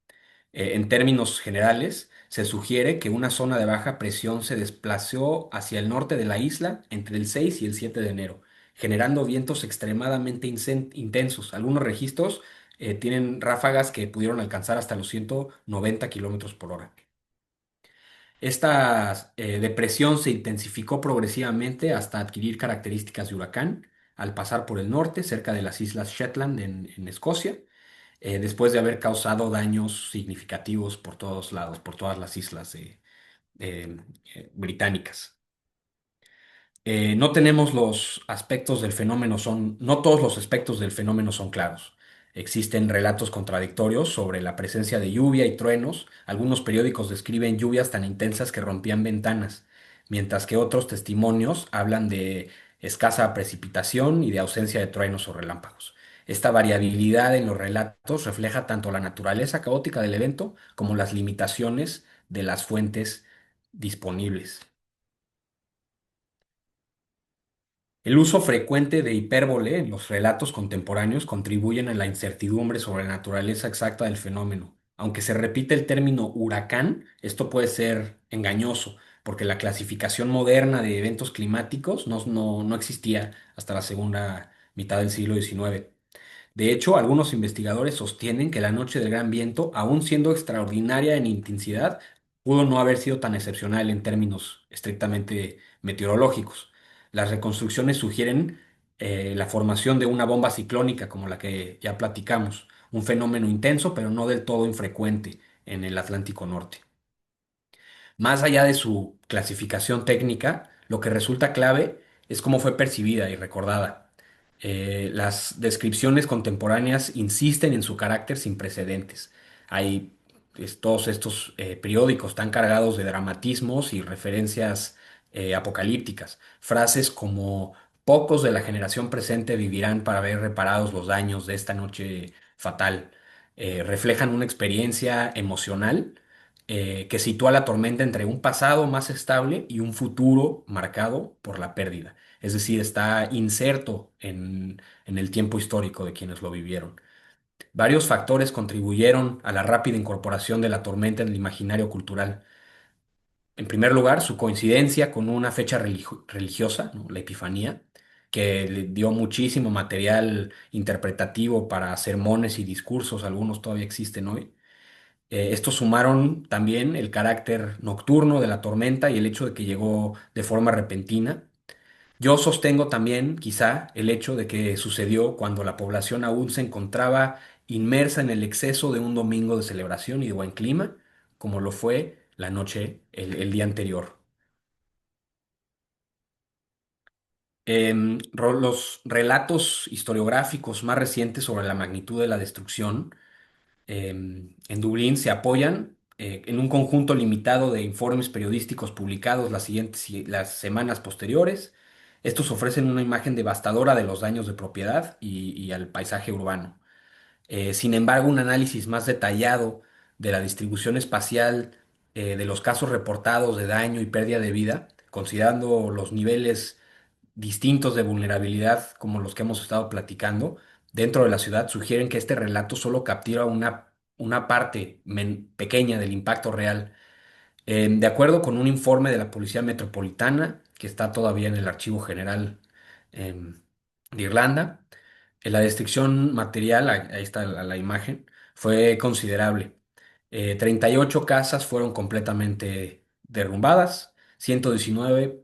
En términos generales, se sugiere que una zona de baja presión se desplazó hacia el norte de la isla entre el 6 y el 7 de enero, generando vientos extremadamente intensos. Algunos registros tienen ráfagas que pudieron alcanzar hasta los 190 kilómetros por hora. Esta depresión se intensificó progresivamente hasta adquirir características de huracán al pasar por el norte, cerca de las islas Shetland en Escocia, después de haber causado daños significativos por todos lados, por todas las islas británicas. No tenemos los aspectos del fenómeno no todos los aspectos del fenómeno son claros. Existen relatos contradictorios sobre la presencia de lluvia y truenos. Algunos periódicos describen lluvias tan intensas que rompían ventanas, mientras que otros testimonios hablan de escasa precipitación y de ausencia de truenos o relámpagos. Esta variabilidad en los relatos refleja tanto la naturaleza caótica del evento como las limitaciones de las fuentes disponibles. El uso frecuente de hipérbole en los relatos contemporáneos contribuyen a la incertidumbre sobre la naturaleza exacta del fenómeno. Aunque se repite el término huracán, esto puede ser engañoso, porque la clasificación moderna de eventos climáticos no existía hasta la segunda mitad del siglo XIX. De hecho, algunos investigadores sostienen que la noche del gran viento, aun siendo extraordinaria en intensidad, pudo no haber sido tan excepcional en términos estrictamente meteorológicos. Las reconstrucciones sugieren la formación de una bomba ciclónica como la que ya platicamos, un fenómeno intenso pero no del todo infrecuente en el Atlántico Norte. Más allá de su clasificación técnica, lo que resulta clave es cómo fue percibida y recordada. Las descripciones contemporáneas insisten en su carácter sin precedentes. Hay todos estos periódicos tan cargados de dramatismos y referencias apocalípticas. Frases como pocos de la generación presente vivirán para ver reparados los daños de esta noche fatal. Reflejan una experiencia emocional que sitúa la tormenta entre un pasado más estable y un futuro marcado por la pérdida. Es decir, está inserto en el tiempo histórico de quienes lo vivieron. Varios factores contribuyeron a la rápida incorporación de la tormenta en el imaginario cultural. En primer lugar, su coincidencia con una fecha religiosa, ¿no? La Epifanía, que le dio muchísimo material interpretativo para sermones y discursos, algunos todavía existen hoy. Estos sumaron también el carácter nocturno de la tormenta y el hecho de que llegó de forma repentina. Yo sostengo también, quizá, el hecho de que sucedió cuando la población aún se encontraba inmersa en el exceso de un domingo de celebración y de buen clima, como lo fue la noche, el día anterior. Los relatos historiográficos más recientes sobre la magnitud de la destrucción en Dublín se apoyan en un conjunto limitado de informes periodísticos publicados las semanas posteriores. Estos ofrecen una imagen devastadora de los daños de propiedad y al paisaje urbano. Sin embargo, un análisis más detallado de la distribución espacial de los casos reportados de daño y pérdida de vida, considerando los niveles distintos de vulnerabilidad como los que hemos estado platicando dentro de la ciudad, sugieren que este relato solo captura una parte pequeña del impacto real. De acuerdo con un informe de la Policía Metropolitana, que está todavía en el Archivo General em, de Irlanda, la destrucción material, ahí está la imagen, fue considerable. 38 casas fueron completamente derrumbadas, 119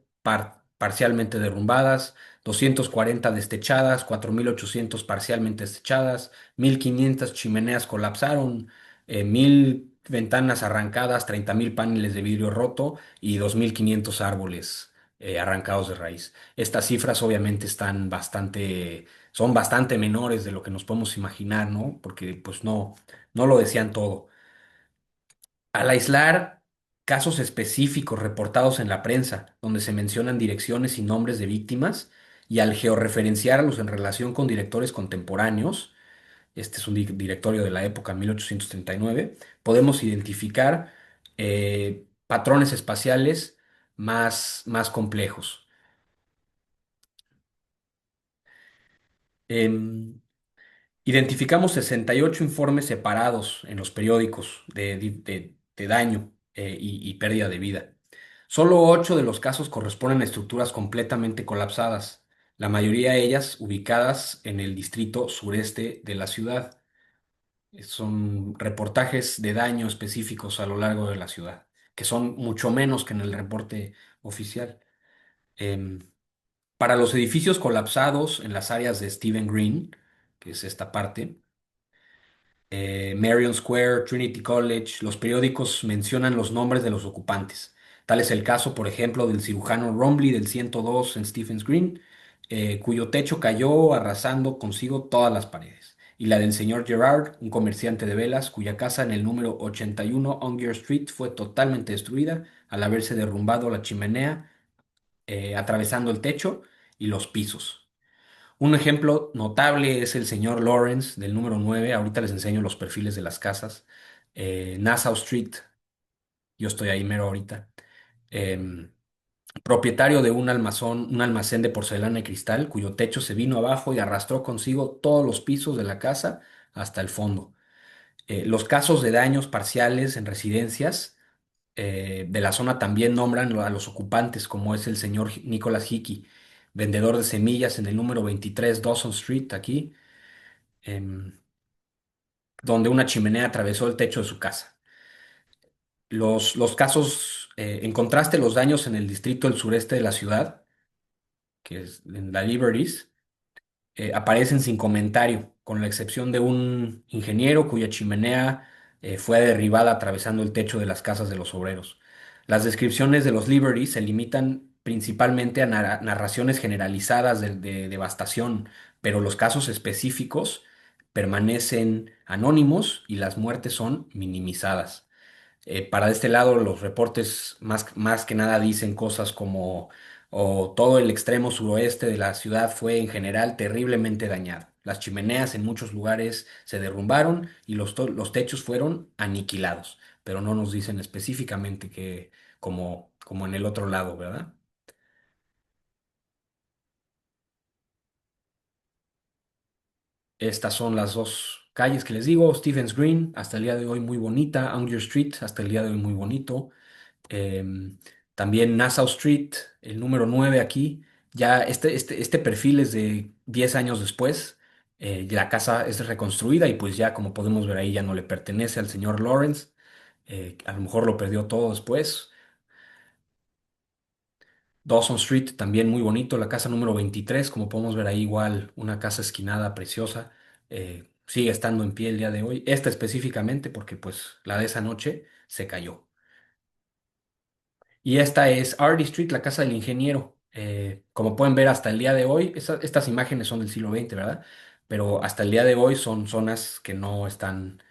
parcialmente derrumbadas, 240 destechadas, 4.800 parcialmente destechadas, 1.500 chimeneas colapsaron, 1.000 ventanas arrancadas, 30.000 paneles de vidrio roto y 2.500 árboles arrancados de raíz. Estas cifras obviamente son bastante menores de lo que nos podemos imaginar, ¿no? Porque pues no lo decían todo. Al aislar casos específicos reportados en la prensa, donde se mencionan direcciones y nombres de víctimas, y al georreferenciarlos en relación con directores contemporáneos, este es un directorio de la época 1839, podemos identificar patrones espaciales más complejos. Em, Identificamos 68 informes separados en los periódicos de daño y pérdida de vida. Solo 8 de los casos corresponden a estructuras completamente colapsadas, la mayoría de ellas ubicadas en el distrito sureste de la ciudad. Son reportajes de daño específicos a lo largo de la ciudad, que son mucho menos que en el reporte oficial. Em, para los edificios colapsados en las áreas de Stephen Green, que es esta parte, Marion Square, Trinity College, los periódicos mencionan los nombres de los ocupantes. Tal es el caso, por ejemplo, del cirujano Romley del 102 en Stephens Green, cuyo techo cayó arrasando consigo todas las paredes. Y la del señor Gerard, un comerciante de velas, cuya casa en el número 81 Ongier Street fue totalmente destruida al haberse derrumbado la chimenea, atravesando el techo y los pisos. Un ejemplo notable es el señor Lawrence del número 9. Ahorita les enseño los perfiles de las casas. Nassau Street, yo estoy ahí mero ahorita. Em, propietario de un almacén de porcelana y cristal, cuyo techo se vino abajo y arrastró consigo todos los pisos de la casa hasta el fondo. Los casos de daños parciales en residencias de la zona también nombran a los ocupantes, como es el señor Nicholas Hickey, vendedor de semillas en el número 23 Dawson Street, aquí, em, donde una chimenea atravesó el techo de su casa. Los casos, en contraste, los daños en el distrito del sureste de la ciudad, que es en la Liberties, aparecen sin comentario, con la excepción de un ingeniero cuya chimenea fue derribada atravesando el techo de las casas de los obreros. Las descripciones de los Liberties se limitan principalmente a narraciones generalizadas de devastación, pero los casos específicos permanecen anónimos y las muertes son minimizadas. Para este lado, los reportes más que nada dicen cosas como o todo el extremo suroeste de la ciudad fue en general terriblemente dañado. Las chimeneas en muchos lugares se derrumbaron y los techos fueron aniquilados, pero no nos dicen específicamente que como en el otro lado, ¿verdad? Estas son las dos calles que les digo, Stevens Green, hasta el día de hoy muy bonita, Angier Street, hasta el día de hoy muy bonito. Em, También Nassau Street, el número 9 aquí. Ya este perfil es de 10 años después. La casa es reconstruida y pues ya como podemos ver ahí ya no le pertenece al señor Lawrence. A lo mejor lo perdió todo después. Dawson Street también muy bonito. La casa número 23 como podemos ver ahí igual una casa esquinada preciosa. Sigue estando en pie el día de hoy. Esta específicamente porque pues la de esa noche se cayó. Y esta es Hardy Street, la casa del ingeniero. Como pueden ver hasta el día de hoy, estas imágenes son del siglo XX, ¿verdad? Pero hasta el día de hoy son zonas que no están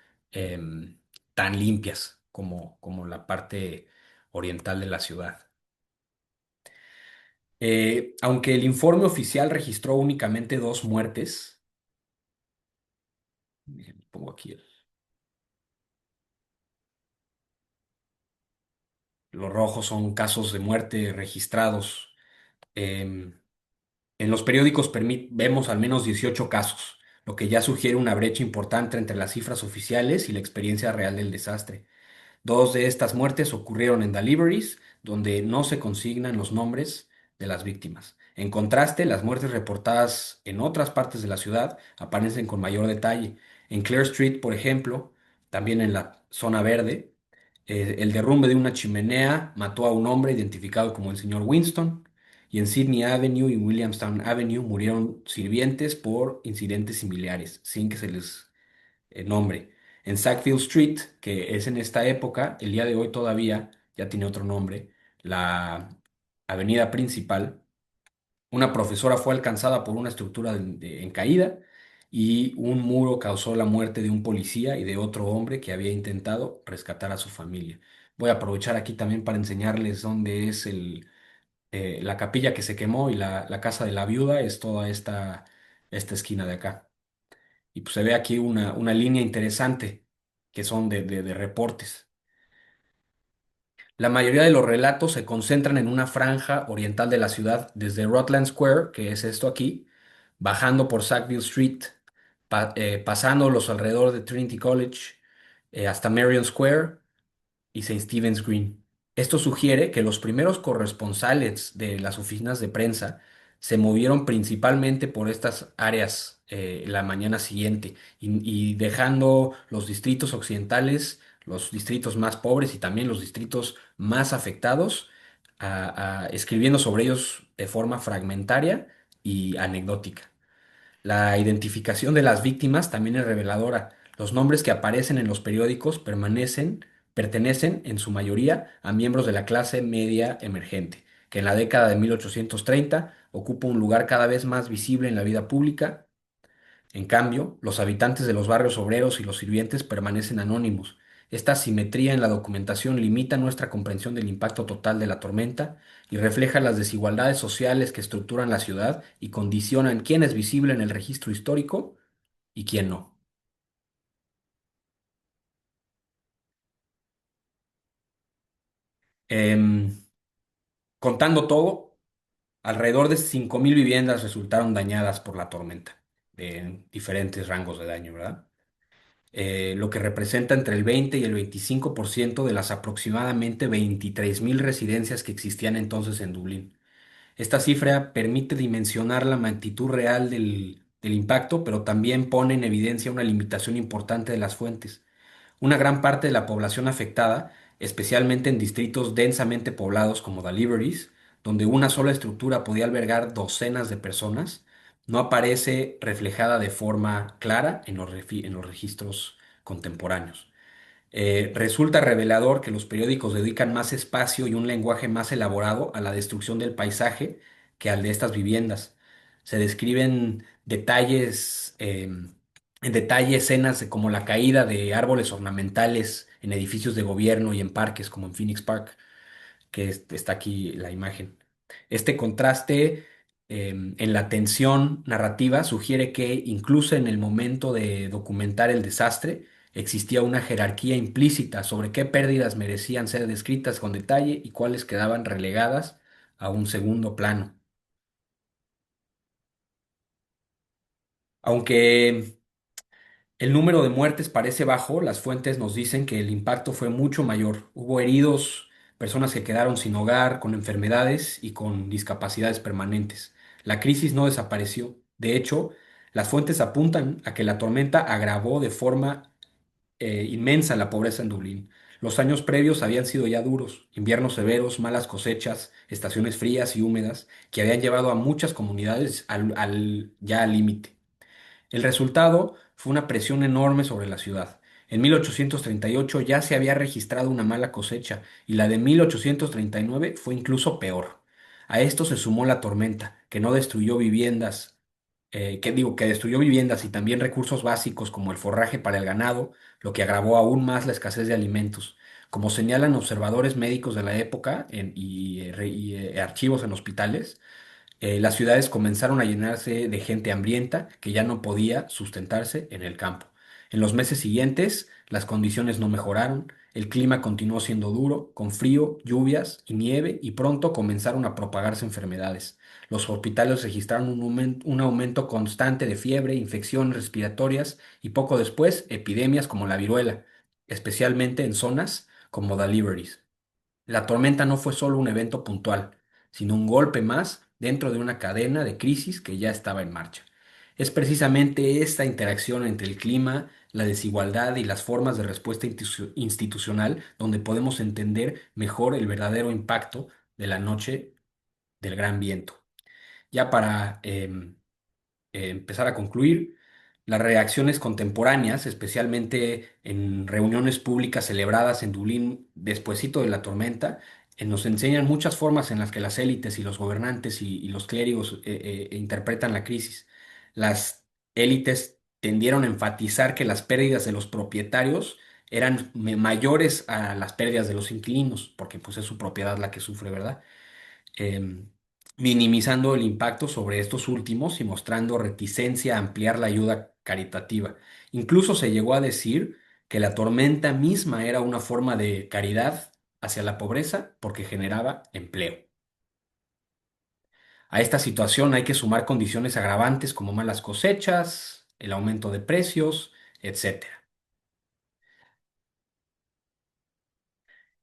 tan limpias como la parte oriental de la ciudad. Aunque el informe oficial registró únicamente dos muertes, pongo aquí, los rojos son casos de muerte registrados. em, En los periódicos vemos al menos 18 casos, lo que ya sugiere una brecha importante entre las cifras oficiales y la experiencia real del desastre. Dos de estas muertes ocurrieron en deliveries, donde no se consignan los nombres de las víctimas. En contraste, las muertes reportadas en otras partes de la ciudad aparecen con mayor detalle. En Clare Street, por ejemplo, también en la zona verde, el derrumbe de una chimenea mató a un hombre identificado como el señor Winston, y en Sydney Avenue y Williamstown Avenue murieron sirvientes por incidentes similares, sin que se les nombre. En Sackville Street, que es en esta época, el día de hoy todavía ya tiene otro nombre, la avenida principal, una profesora fue alcanzada por una estructura en caída y un muro causó la muerte de un policía y de otro hombre que había intentado rescatar a su familia. Voy a aprovechar aquí también para enseñarles dónde es la capilla que se quemó y la casa de la viuda, es toda esta esquina de acá. Y pues se ve aquí una línea interesante que son de reportes. La mayoría de los relatos se concentran en una franja oriental de la ciudad, desde Rutland Square, que es esto aquí, bajando por Sackville Street, pasando los alrededores de Trinity College, hasta Marion Square y St. Stephen's Green. Esto sugiere que los primeros corresponsales de las oficinas de prensa se movieron principalmente por estas áreas la mañana siguiente y dejando los distritos occidentales, los distritos más pobres y también los distritos más afectados, escribiendo sobre ellos de forma fragmentaria y anecdótica. La identificación de las víctimas también es reveladora. Los nombres que aparecen en los periódicos pertenecen en su mayoría a miembros de la clase media emergente, que en la década de 1830 ocupa un lugar cada vez más visible en la vida pública. En cambio, los habitantes de los barrios obreros y los sirvientes permanecen anónimos. Esta asimetría en la documentación limita nuestra comprensión del impacto total de la tormenta y refleja las desigualdades sociales que estructuran la ciudad y condicionan quién es visible en el registro histórico y quién no. Em, Contando todo, alrededor de 5.000 viviendas resultaron dañadas por la tormenta, en diferentes rangos de daño, ¿verdad? Lo que representa entre el 20 y el 25% de las aproximadamente 23.000 residencias que existían entonces en Dublín. Esta cifra permite dimensionar la magnitud real del impacto, pero también pone en evidencia una limitación importante de las fuentes. Una gran parte de la población afectada, especialmente en distritos densamente poblados como Deliveries, donde una sola estructura podía albergar docenas de personas, no aparece reflejada de forma clara en los registros contemporáneos. Resulta revelador que los periódicos dedican más espacio y un lenguaje más elaborado a la destrucción del paisaje que al de estas viviendas. Se describen detalles, en detalle escenas como la caída de árboles ornamentales en edificios de gobierno y en parques como en Phoenix Park, que está aquí la imagen. Este contraste en la tensión narrativa sugiere que incluso en el momento de documentar el desastre existía una jerarquía implícita sobre qué pérdidas merecían ser descritas con detalle y cuáles quedaban relegadas a un segundo plano. Aunque el número de muertes parece bajo, las fuentes nos dicen que el impacto fue mucho mayor. Hubo heridos, personas que quedaron sin hogar, con enfermedades y con discapacidades permanentes. La crisis no desapareció. De hecho, las fuentes apuntan a que la tormenta agravó de forma inmensa la pobreza en Dublín. Los años previos habían sido ya duros, inviernos severos, malas cosechas, estaciones frías y húmedas, que habían llevado a muchas comunidades ya al límite. El resultado fue una presión enorme sobre la ciudad. En 1838 ya se había registrado una mala cosecha y la de 1839 fue incluso peor. A esto se sumó la tormenta, que no destruyó viviendas, que destruyó viviendas y también recursos básicos como el forraje para el ganado, lo que agravó aún más la escasez de alimentos. Como señalan observadores médicos de la época y archivos en hospitales, las ciudades comenzaron a llenarse de gente hambrienta que ya no podía sustentarse en el campo. En los meses siguientes, las condiciones no mejoraron, el clima continuó siendo duro, con frío, lluvias y nieve, y pronto comenzaron a propagarse enfermedades. Los hospitales registraron un aumento constante de fiebre, infecciones respiratorias y poco después epidemias como la viruela, especialmente en zonas como Deliveries. La tormenta no fue solo un evento puntual, sino un golpe más dentro de una cadena de crisis que ya estaba en marcha. Es precisamente esta interacción entre el clima, la desigualdad y las formas de respuesta institucional donde podemos entender mejor el verdadero impacto de la noche del gran viento. Ya para empezar a concluir, las reacciones contemporáneas, especialmente en reuniones públicas celebradas en Dublín despuesito de la tormenta, nos enseñan muchas formas en las que las élites y los gobernantes y los clérigos interpretan la crisis. Las élites tendieron a enfatizar que las pérdidas de los propietarios eran mayores a las pérdidas de los inquilinos, porque pues es su propiedad la que sufre, ¿verdad? em, Minimizando el impacto sobre estos últimos y mostrando reticencia a ampliar la ayuda caritativa. Incluso se llegó a decir que la tormenta misma era una forma de caridad hacia la pobreza porque generaba empleo. A esta situación hay que sumar condiciones agravantes como malas cosechas, el aumento de precios, etcétera.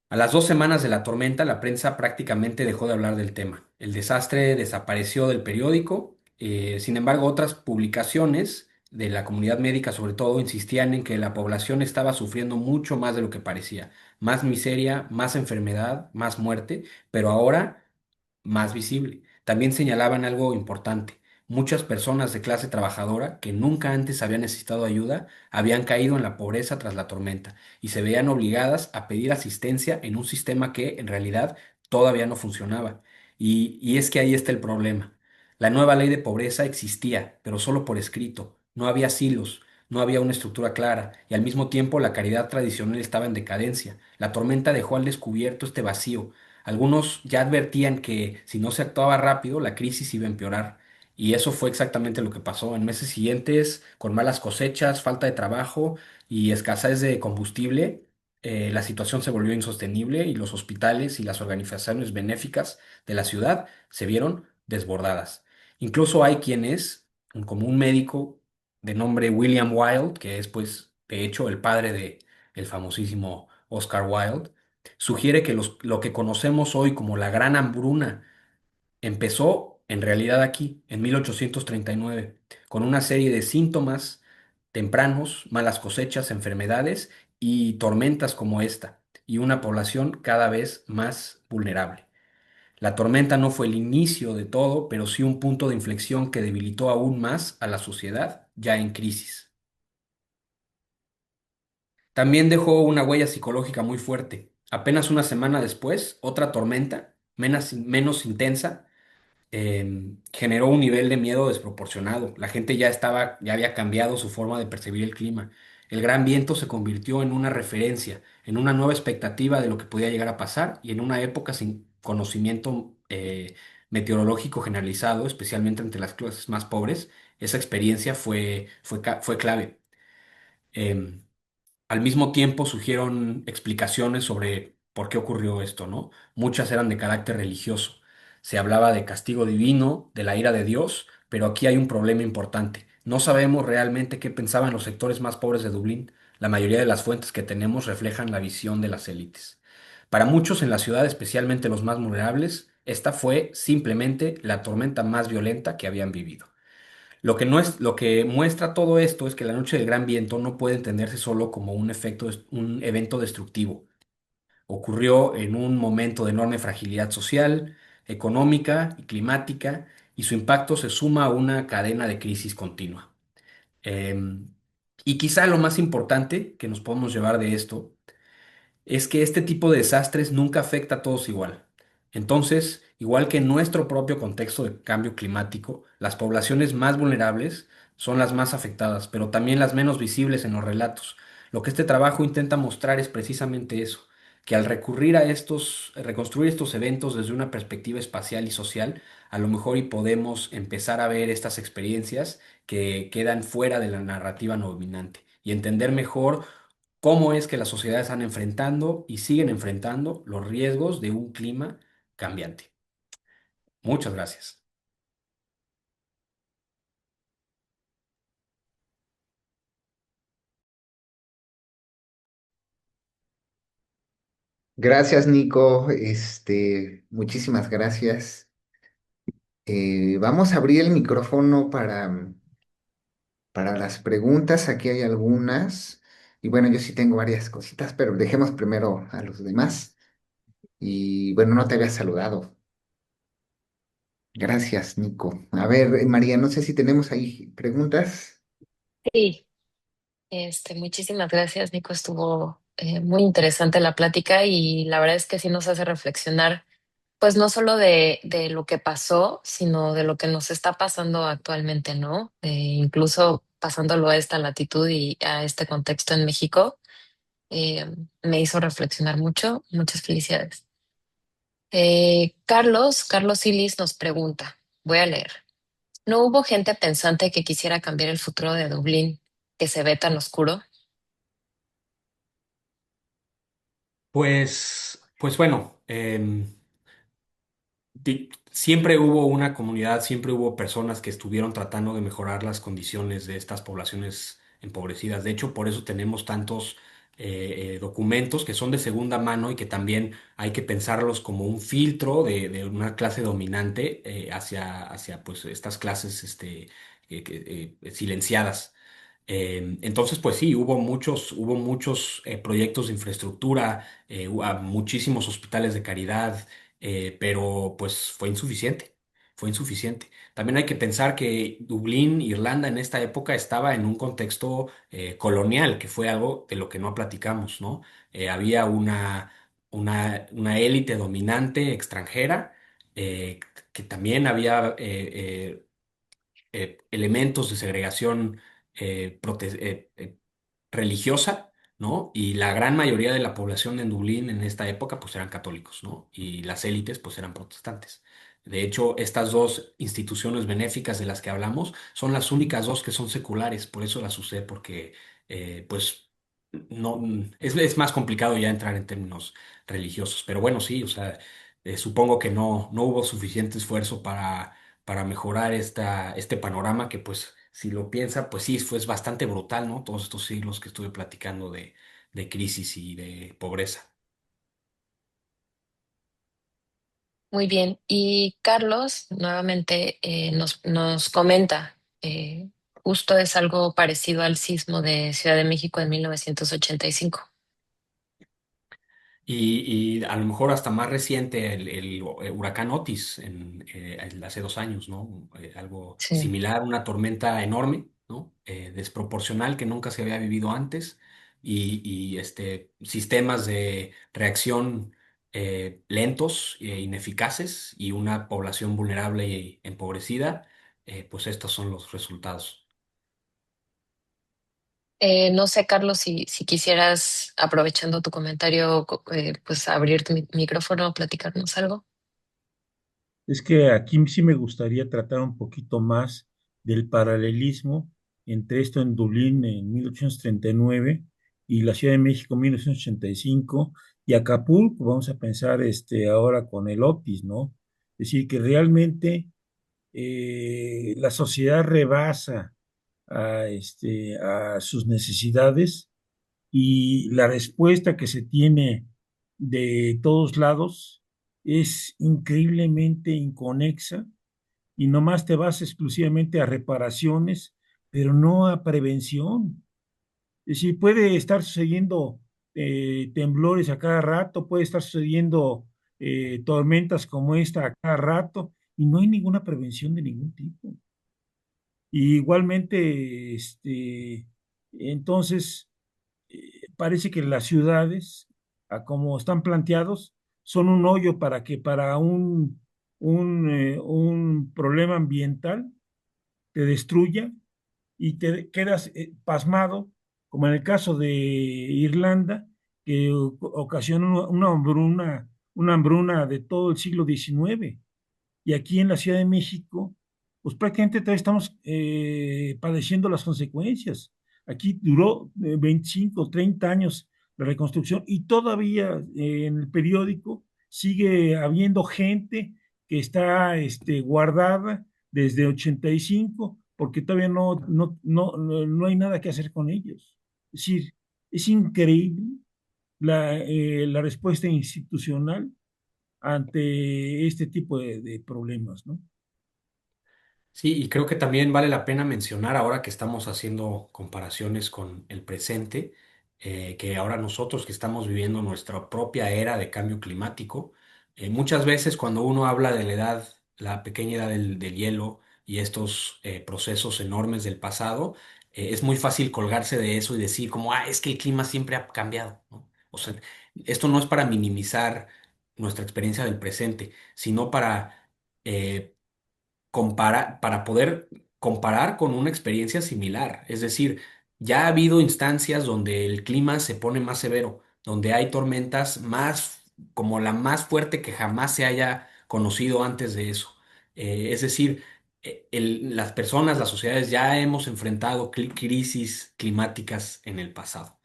A las 2 semanas de la tormenta, la prensa prácticamente dejó de hablar del tema. El desastre desapareció del periódico. Sin embargo, otras publicaciones de la comunidad médica, sobre todo, insistían en que la población estaba sufriendo mucho más de lo que parecía. Más miseria, más enfermedad, más muerte, pero ahora más visible. También señalaban algo importante. Muchas personas de clase trabajadora que nunca antes habían necesitado ayuda habían caído en la pobreza tras la tormenta y se veían obligadas a pedir asistencia en un sistema que en realidad todavía no funcionaba. Y es que ahí está el problema. La nueva ley de pobreza existía, pero solo por escrito. No había silos, no había una estructura clara y al mismo tiempo la caridad tradicional estaba en decadencia. La tormenta dejó al descubierto este vacío. Algunos ya advertían que si no se actuaba rápido, la crisis iba a empeorar. Y eso fue exactamente lo que pasó. En meses siguientes, con malas cosechas, falta de trabajo y escasez de combustible, la situación se volvió insostenible y los hospitales y las organizaciones benéficas de la ciudad se vieron desbordadas. Incluso hay quienes, como un médico de nombre William Wilde, que es pues de hecho el padre de el famosísimo Oscar Wilde, sugiere que lo que conocemos hoy como la Gran Hambruna empezó en realidad aquí, en 1839, con una serie de síntomas tempranos, malas cosechas, enfermedades y tormentas como esta, y una población cada vez más vulnerable. La tormenta no fue el inicio de todo, pero sí un punto de inflexión que debilitó aún más a la sociedad ya en crisis. También dejó una huella psicológica muy fuerte. Apenas una semana después, otra tormenta, menos intensa, generó un nivel de miedo desproporcionado. La gente ya había cambiado su forma de percibir el clima. El gran viento se convirtió en una referencia, en una nueva expectativa de lo que podía llegar a pasar y en una época sin conocimiento meteorológico generalizado, especialmente entre las clases más pobres, esa experiencia fue clave. Em, Al mismo tiempo surgieron explicaciones sobre por qué ocurrió esto, ¿no? Muchas eran de carácter religioso. Se hablaba de castigo divino, de la ira de Dios, pero aquí hay un problema importante. No sabemos realmente qué pensaban los sectores más pobres de Dublín. La mayoría de las fuentes que tenemos reflejan la visión de las élites. Para muchos en la ciudad, especialmente los más vulnerables, esta fue simplemente la tormenta más violenta que habían vivido. Lo que muestra todo esto es que la noche del gran viento no puede entenderse solo como un evento destructivo. Ocurrió en un momento de enorme fragilidad social, económica y climática, y su impacto se suma a una cadena de crisis continua. Em, y quizá lo más importante que nos podemos llevar de esto es que este tipo de desastres nunca afecta a todos igual. Entonces, igual que en nuestro propio contexto de cambio climático, las poblaciones más vulnerables son las más afectadas, pero también las menos visibles en los relatos. Lo que este trabajo intenta mostrar es precisamente eso, que al recurrir a reconstruir estos eventos desde una perspectiva espacial y social, a lo mejor y podemos empezar a ver estas experiencias que quedan fuera de la narrativa dominante y entender mejor cómo es que las sociedades están enfrentando y siguen enfrentando los riesgos de un clima cambiante. Muchas gracias. Gracias, Nico. Muchísimas gracias. Vamos a abrir el micrófono para las preguntas. Aquí hay algunas. Y bueno, yo sí tengo varias cositas, pero dejemos primero a los demás. Y bueno, no te había saludado. Gracias, Nico. A ver, María, no sé si tenemos ahí preguntas. Sí, muchísimas gracias, Nico. Estuvo muy interesante la plática y la verdad es que sí nos hace reflexionar, pues no solo de lo que pasó, sino de lo que nos está pasando actualmente, ¿no? Incluso pasándolo a esta latitud y a este contexto en México, eh, me hizo reflexionar mucho. Muchas felicidades. Carlos Silis nos pregunta, voy a leer. ¿No hubo gente pensante que quisiera cambiar el futuro de Dublín, que se ve tan oscuro? Pues bueno, siempre hubo una comunidad, siempre hubo personas que estuvieron tratando de mejorar las condiciones de estas poblaciones empobrecidas. De hecho, por eso tenemos tantos documentos que son de segunda mano y que también hay que pensarlos como un filtro de una clase dominante hacia pues, estas clases silenciadas. Entonces, pues sí, hubo muchos proyectos de infraestructura, muchísimos hospitales de caridad, pero pues fue insuficiente. También hay que pensar que Dublín, Irlanda, en esta época estaba en un contexto colonial, que fue algo de lo que no platicamos, ¿no? Había una élite dominante extranjera, que también había elementos de segregación religiosa, ¿no? Y la gran mayoría de la población en Dublín en esta época pues eran católicos, ¿no? Y las élites pues eran protestantes. De hecho, estas dos instituciones benéficas de las que hablamos son las únicas dos que son seculares, por eso las usé, porque pues no, es más complicado ya entrar en términos religiosos, pero bueno, sí, o sea, supongo que no hubo suficiente esfuerzo para mejorar este panorama que pues, si lo piensa, pues sí, fue bastante brutal, ¿no? Todos estos siglos que estuve platicando de crisis y de pobreza. Muy bien. Y Carlos nuevamente nos comenta, justo es algo parecido al sismo de Ciudad de México en 1985. Y a lo mejor hasta más reciente el huracán Otis hace 2 años, ¿no? Algo Sí. similar, una tormenta enorme, ¿no? Desproporcional que nunca se había vivido antes y sistemas de reacción lentos e ineficaces y una población vulnerable y empobrecida, pues estos son los resultados. No sé, Carlos, si quisieras, aprovechando tu comentario, pues abrir tu micrófono, platicarnos algo. Es que aquí sí me gustaría tratar un poquito más del paralelismo entre esto en Dublín en 1839 y la Ciudad de México en 1985 y Acapulco, vamos a pensar ahora con el Otis, ¿no? Es decir, que realmente la sociedad rebasa a sus necesidades y la respuesta que se tiene de todos lados es increíblemente inconexa y nomás te vas exclusivamente a reparaciones, pero no a prevención. Es decir, puede estar sucediendo temblores a cada rato, puede estar sucediendo tormentas como esta a cada rato y no hay ninguna prevención de ningún tipo. Y igualmente, entonces, parece que las ciudades, a como están planteados, son un hoyo para un problema ambiental te destruya y te quedas pasmado, como en el caso de Irlanda, que ocasionó una hambruna de todo el siglo XIX. Y aquí en la Ciudad de México, pues prácticamente todavía estamos padeciendo las consecuencias. Aquí duró 25, 30 años la reconstrucción y todavía en el periódico sigue habiendo gente que está guardada desde 85 porque todavía no hay nada que hacer con ellos. Es decir, es increíble la respuesta institucional ante este tipo de problemas, ¿no? Sí, y creo que también vale la pena mencionar ahora que estamos haciendo comparaciones con el presente, que ahora nosotros que estamos viviendo nuestra propia era de cambio climático, muchas veces cuando uno habla de la pequeña edad del hielo y estos procesos enormes del pasado, es muy fácil colgarse de eso y decir como, es que el clima siempre ha cambiado, ¿no? O sea, esto no es para minimizar nuestra experiencia del presente, sino eh, para poder comparar con una experiencia similar. Es decir, ya ha habido instancias donde el clima se pone más severo, donde hay tormentas más, como la más fuerte que jamás se haya conocido antes de eso. Es decir, las personas, las sociedades ya hemos enfrentado crisis climáticas en el pasado.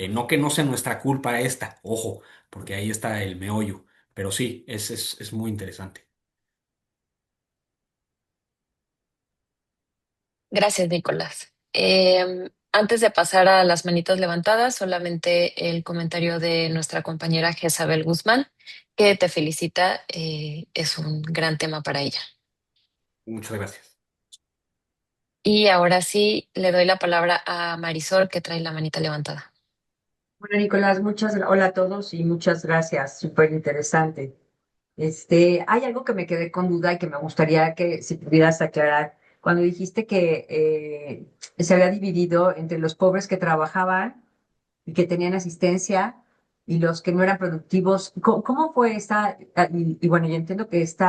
No que no sea nuestra culpa esta, ojo, porque ahí está el meollo, pero sí, es muy interesante. Gracias, Nicolás. Antes de pasar a las manitas levantadas, solamente el comentario de nuestra compañera Jezabel Guzmán, que te felicita, es un gran tema para ella. Muchas gracias. Y ahora sí, le doy la palabra a Marisol, que trae la manita levantada. Hola Nicolás, hola a todos y muchas gracias, súper interesante. Hay algo que me quedé con duda y que me gustaría que si pudieras aclarar. Cuando dijiste que se había dividido entre los pobres que trabajaban y que tenían asistencia y los que no eran productivos, ¿cómo fue esta? Y bueno, yo entiendo que este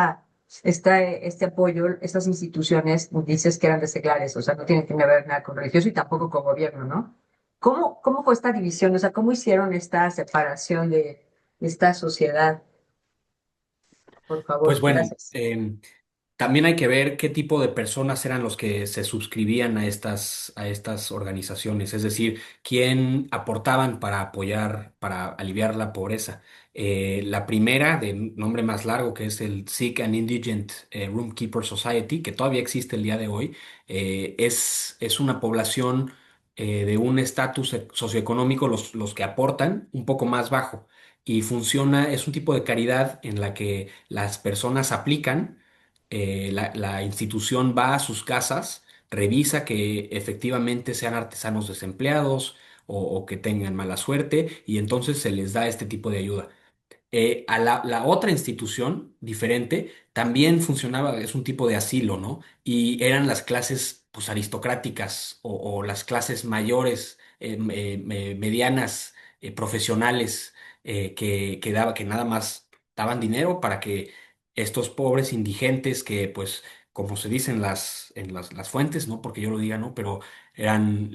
apoyo, estas instituciones, dices que eran de seglares, o sea, no tienen que ver nada con religioso y tampoco con gobierno, ¿no? ¿Cómo fue esta división? O sea, ¿cómo hicieron esta separación de esta sociedad? Por Pues favor, bueno, gracias. También hay que ver qué tipo de personas eran los que se suscribían a estas organizaciones, es decir, quién aportaban para apoyar, para aliviar la pobreza. La primera, de nombre más largo, que es el Sick and Indigent Roomkeeper Society, que todavía existe el día de hoy, es una población de un estatus socioeconómico, los que aportan, un poco más bajo. Y funciona, es un tipo de caridad en la que las personas aplican, la institución va a sus casas, revisa que efectivamente sean artesanos desempleados o que tengan mala suerte y entonces se les da este tipo de ayuda. A la otra institución, diferente, también funcionaba, es un tipo de asilo, ¿no? Y eran las clases, pues, aristocráticas o las clases mayores, medianas, profesionales, que nada más daban dinero para que estos pobres indigentes que, pues, como se dice las fuentes, ¿no? Porque yo lo diga, ¿no? Pero eran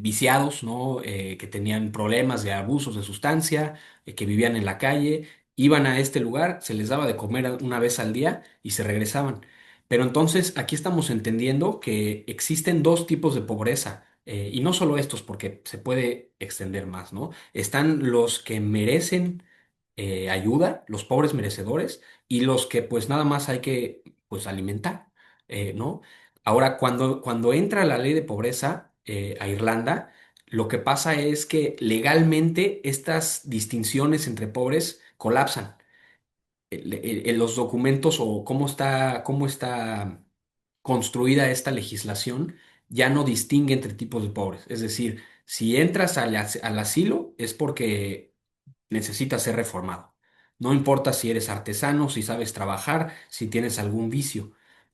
viciados, ¿no? Que tenían problemas de abusos de sustancia, que vivían en la calle, iban a este lugar, se les daba de comer una vez al día y se regresaban. Pero entonces aquí estamos entendiendo que existen dos tipos de pobreza, y no solo estos, porque se puede extender más, ¿no? Están los que merecen ayuda, los pobres merecedores, y los que pues nada más hay que pues alimentar, ¿no? Ahora, cuando entra la ley de pobreza a Irlanda, lo que pasa es que legalmente estas distinciones entre pobres colapsan. Los documentos o cómo está construida esta legislación ya no distingue entre tipos de pobres. Es decir, si entras al asilo es porque necesita ser reformado. No importa si eres artesano, si sabes trabajar, si tienes algún vicio.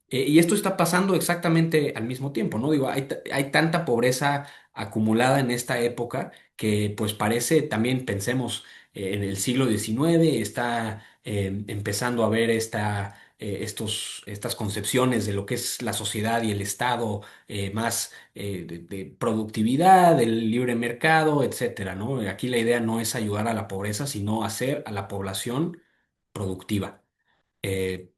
Y esto está pasando exactamente al mismo tiempo, ¿no? Digo, hay tanta pobreza acumulada en esta época que pues parece, también pensemos, en el siglo XIX está empezando a haber estas concepciones de lo que es la sociedad y el Estado, más de productividad, del libre mercado, etcétera, ¿no? Aquí la idea no es ayudar a la pobreza, sino hacer a la población productiva. Eh,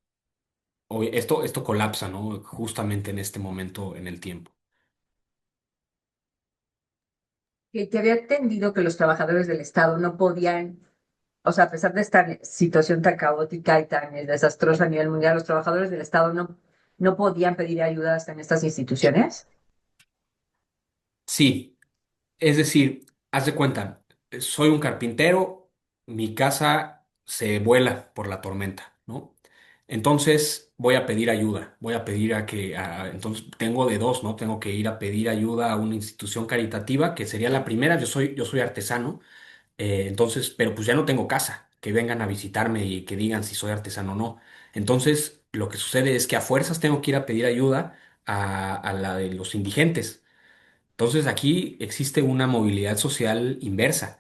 esto colapsa, ¿no? Justamente en este momento en el tiempo. Que había entendido que los trabajadores del Estado no podían, o sea, a pesar de esta situación tan caótica y tan desastrosa a nivel mundial, los trabajadores del Estado no podían pedir ayudas en estas instituciones. Sí, es decir, haz de cuenta, soy un carpintero, mi casa se vuela por la tormenta, ¿no? Entonces voy a pedir ayuda, voy a pedir entonces tengo de dos, ¿no? Tengo que ir a pedir ayuda a una institución caritativa, que sería la primera, yo soy artesano, entonces, pero pues ya no tengo casa, que vengan a visitarme y que digan si soy artesano o no. Entonces, lo que sucede es que a fuerzas tengo que ir a pedir ayuda a la de los indigentes. Entonces aquí existe una movilidad social inversa,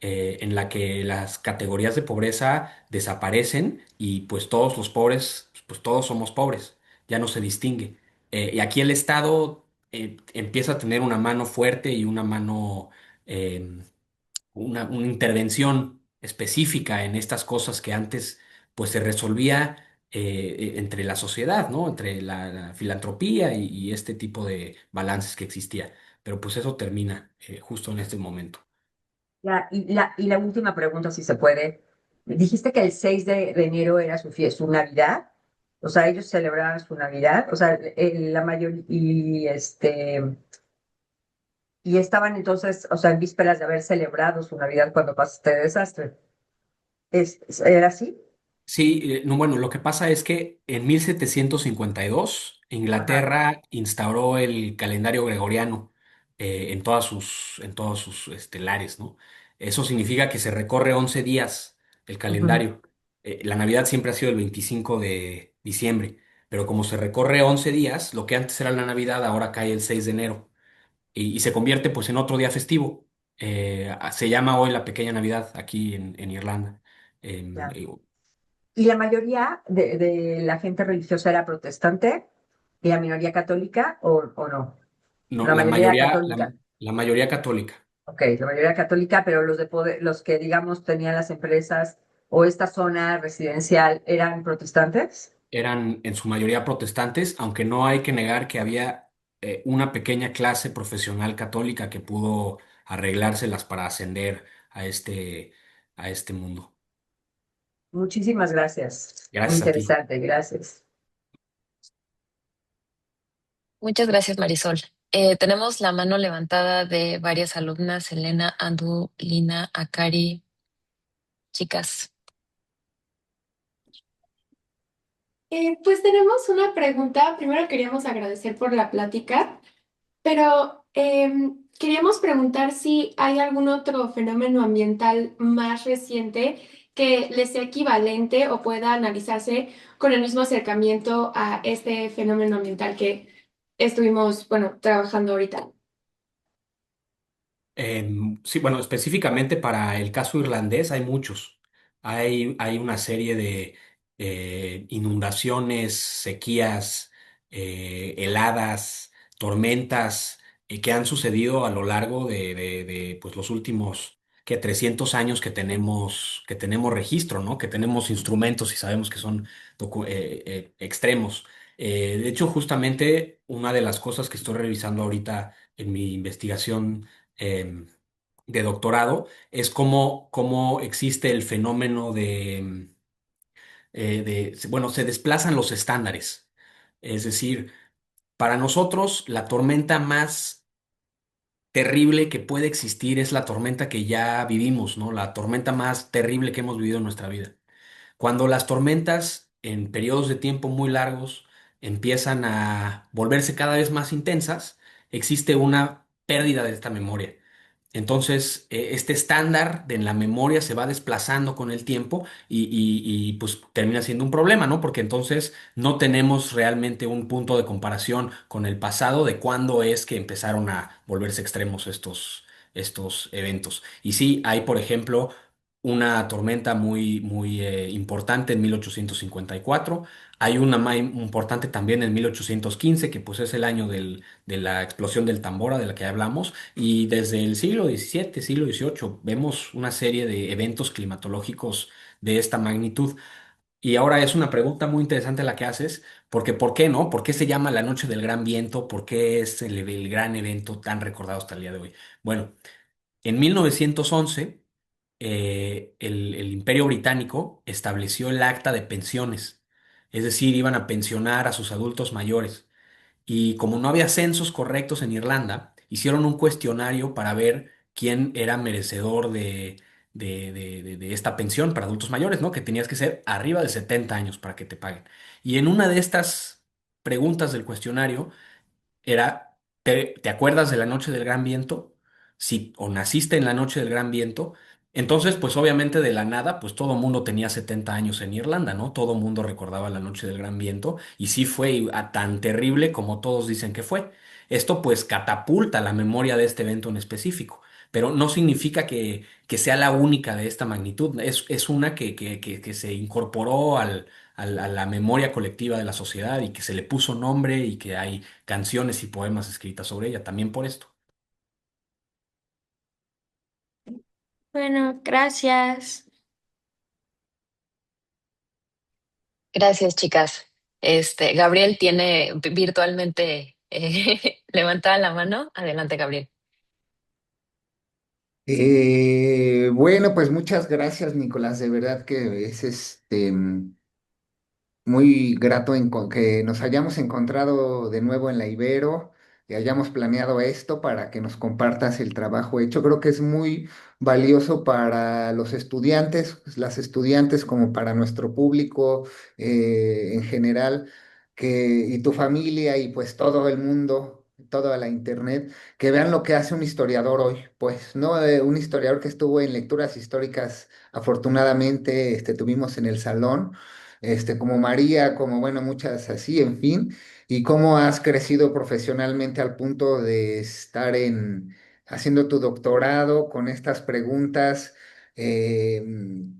en la que las categorías de pobreza desaparecen y pues todos los pobres, pues todos somos pobres, ya no se distingue. Y aquí el Estado empieza a tener una mano fuerte y eh, una intervención específica en estas cosas que antes pues se resolvía entre la sociedad, ¿no? Entre la filantropía y este tipo de balances que existía. Pero pues eso termina justo en este momento. Ya, y la última pregunta, si se puede. Dijiste que el 6 de enero era su fiesta, su Navidad. O sea, ellos celebraban su Navidad. O sea, la mayoría, y estaban entonces, o sea, en vísperas de haber celebrado su Navidad cuando pasó este desastre. ¿Era así? Sí, no, bueno, lo que pasa es que en 1752 Ajá. Inglaterra instauró el calendario gregoriano en todos sus lares, ¿no? Eso significa que se recorre 11 días el Ujú. calendario. La Navidad siempre ha sido el 25 de diciembre, pero como se recorre 11 días, lo que antes era la Navidad ahora cae el 6 de enero y se convierte pues en otro día festivo. Se llama hoy la pequeña Navidad aquí en Irlanda. Em, Ya. Y la mayoría de la gente religiosa era protestante y la minoría católica, ¿o no? No, La la mayoría era mayoría, la, católica. la mayoría católica. Ok, la mayoría católica, pero los de poder, los que digamos tenían las empresas o esta zona residencial eran protestantes. eran en su mayoría protestantes, aunque no hay que negar que había una pequeña clase profesional católica que pudo arreglárselas para ascender a este mundo. Muchísimas gracias. Muy Gracias a ti. interesante, gracias. Muchas gracias, Marisol. Tenemos la mano levantada de varias alumnas, Elena, Andu, Lina, Akari, chicas. Pues tenemos una pregunta. Primero queríamos agradecer por la plática, pero queríamos preguntar si hay algún otro fenómeno ambiental más reciente que le sea equivalente o pueda analizarse con el mismo acercamiento a este fenómeno ambiental que estuvimos, bueno, trabajando ahorita. Sí, bueno, específicamente para el caso irlandés hay muchos. Hay una serie de inundaciones, sequías, heladas, tormentas que han sucedido a lo largo pues, los últimos 300 años que tenemos registro, ¿no? Que tenemos instrumentos y sabemos que son extremos. De hecho, justamente una de las cosas que estoy revisando ahorita en mi investigación eh, de doctorado es cómo existe el fenómeno bueno, se desplazan los estándares. Es decir, para nosotros la tormenta más terrible que puede existir es la tormenta que ya vivimos, ¿no? La tormenta más terrible que hemos vivido en nuestra vida. Cuando las tormentas en periodos de tiempo muy largos empiezan a volverse cada vez más intensas, existe una pérdida de esta memoria. Entonces, este estándar en la memoria se va desplazando con el tiempo pues termina siendo un problema, ¿no? Porque entonces no tenemos realmente un punto de comparación con el pasado de cuándo es que empezaron a volverse extremos estos eventos. Y sí, hay, por ejemplo, una tormenta muy importante en 1854. Hay una más importante también en 1815, que pues es el año de la explosión del Tambora, de la que hablamos. Y desde el siglo XVII, siglo XVIII, vemos una serie de eventos climatológicos de esta magnitud. Y ahora es una pregunta muy interesante la que haces, porque ¿por qué no? ¿Por qué se llama la Noche del Gran Viento? ¿Por qué es el gran evento tan recordado hasta el día de hoy? Bueno, en 1911 el Imperio Británico estableció el acta de pensiones, es decir, iban a pensionar a sus adultos mayores. Y como no había censos correctos en Irlanda, hicieron un cuestionario para ver quién era merecedor de esta pensión para adultos mayores, ¿no? Que tenías que ser arriba de 70 años para que te paguen. Y en una de estas preguntas del cuestionario, era, ¿te acuerdas de la noche del gran viento? Si o naciste en la noche del gran viento, entonces pues obviamente de la nada pues todo mundo tenía 70 años en Irlanda, ¿no? Todo mundo recordaba la noche del gran viento y sí fue tan terrible como todos dicen que fue. Esto pues catapulta la memoria de este evento en específico, pero no significa que sea la única de esta magnitud, es una que se incorporó a la memoria colectiva de la sociedad y que se le puso nombre y que hay canciones y poemas escritas sobre ella, también por esto. Bueno, gracias. Gracias, chicas. Gabriel tiene virtualmente levantada la mano. Adelante, Gabriel. Bueno, pues muchas gracias, Nicolás. De verdad que es muy grato que nos hayamos encontrado de nuevo en la Ibero y hayamos planeado esto para que nos compartas el trabajo hecho. Creo que es muy valioso para los estudiantes, pues, las estudiantes como para nuestro público en general, y tu familia y pues todo el mundo, toda la internet, que vean lo que hace un historiador hoy. Pues no. Un historiador que estuvo en lecturas históricas, afortunadamente, tuvimos en el salón, como María, como bueno, muchas así, en fin, y cómo has crecido profesionalmente al punto de estar haciendo tu doctorado con estas preguntas eh,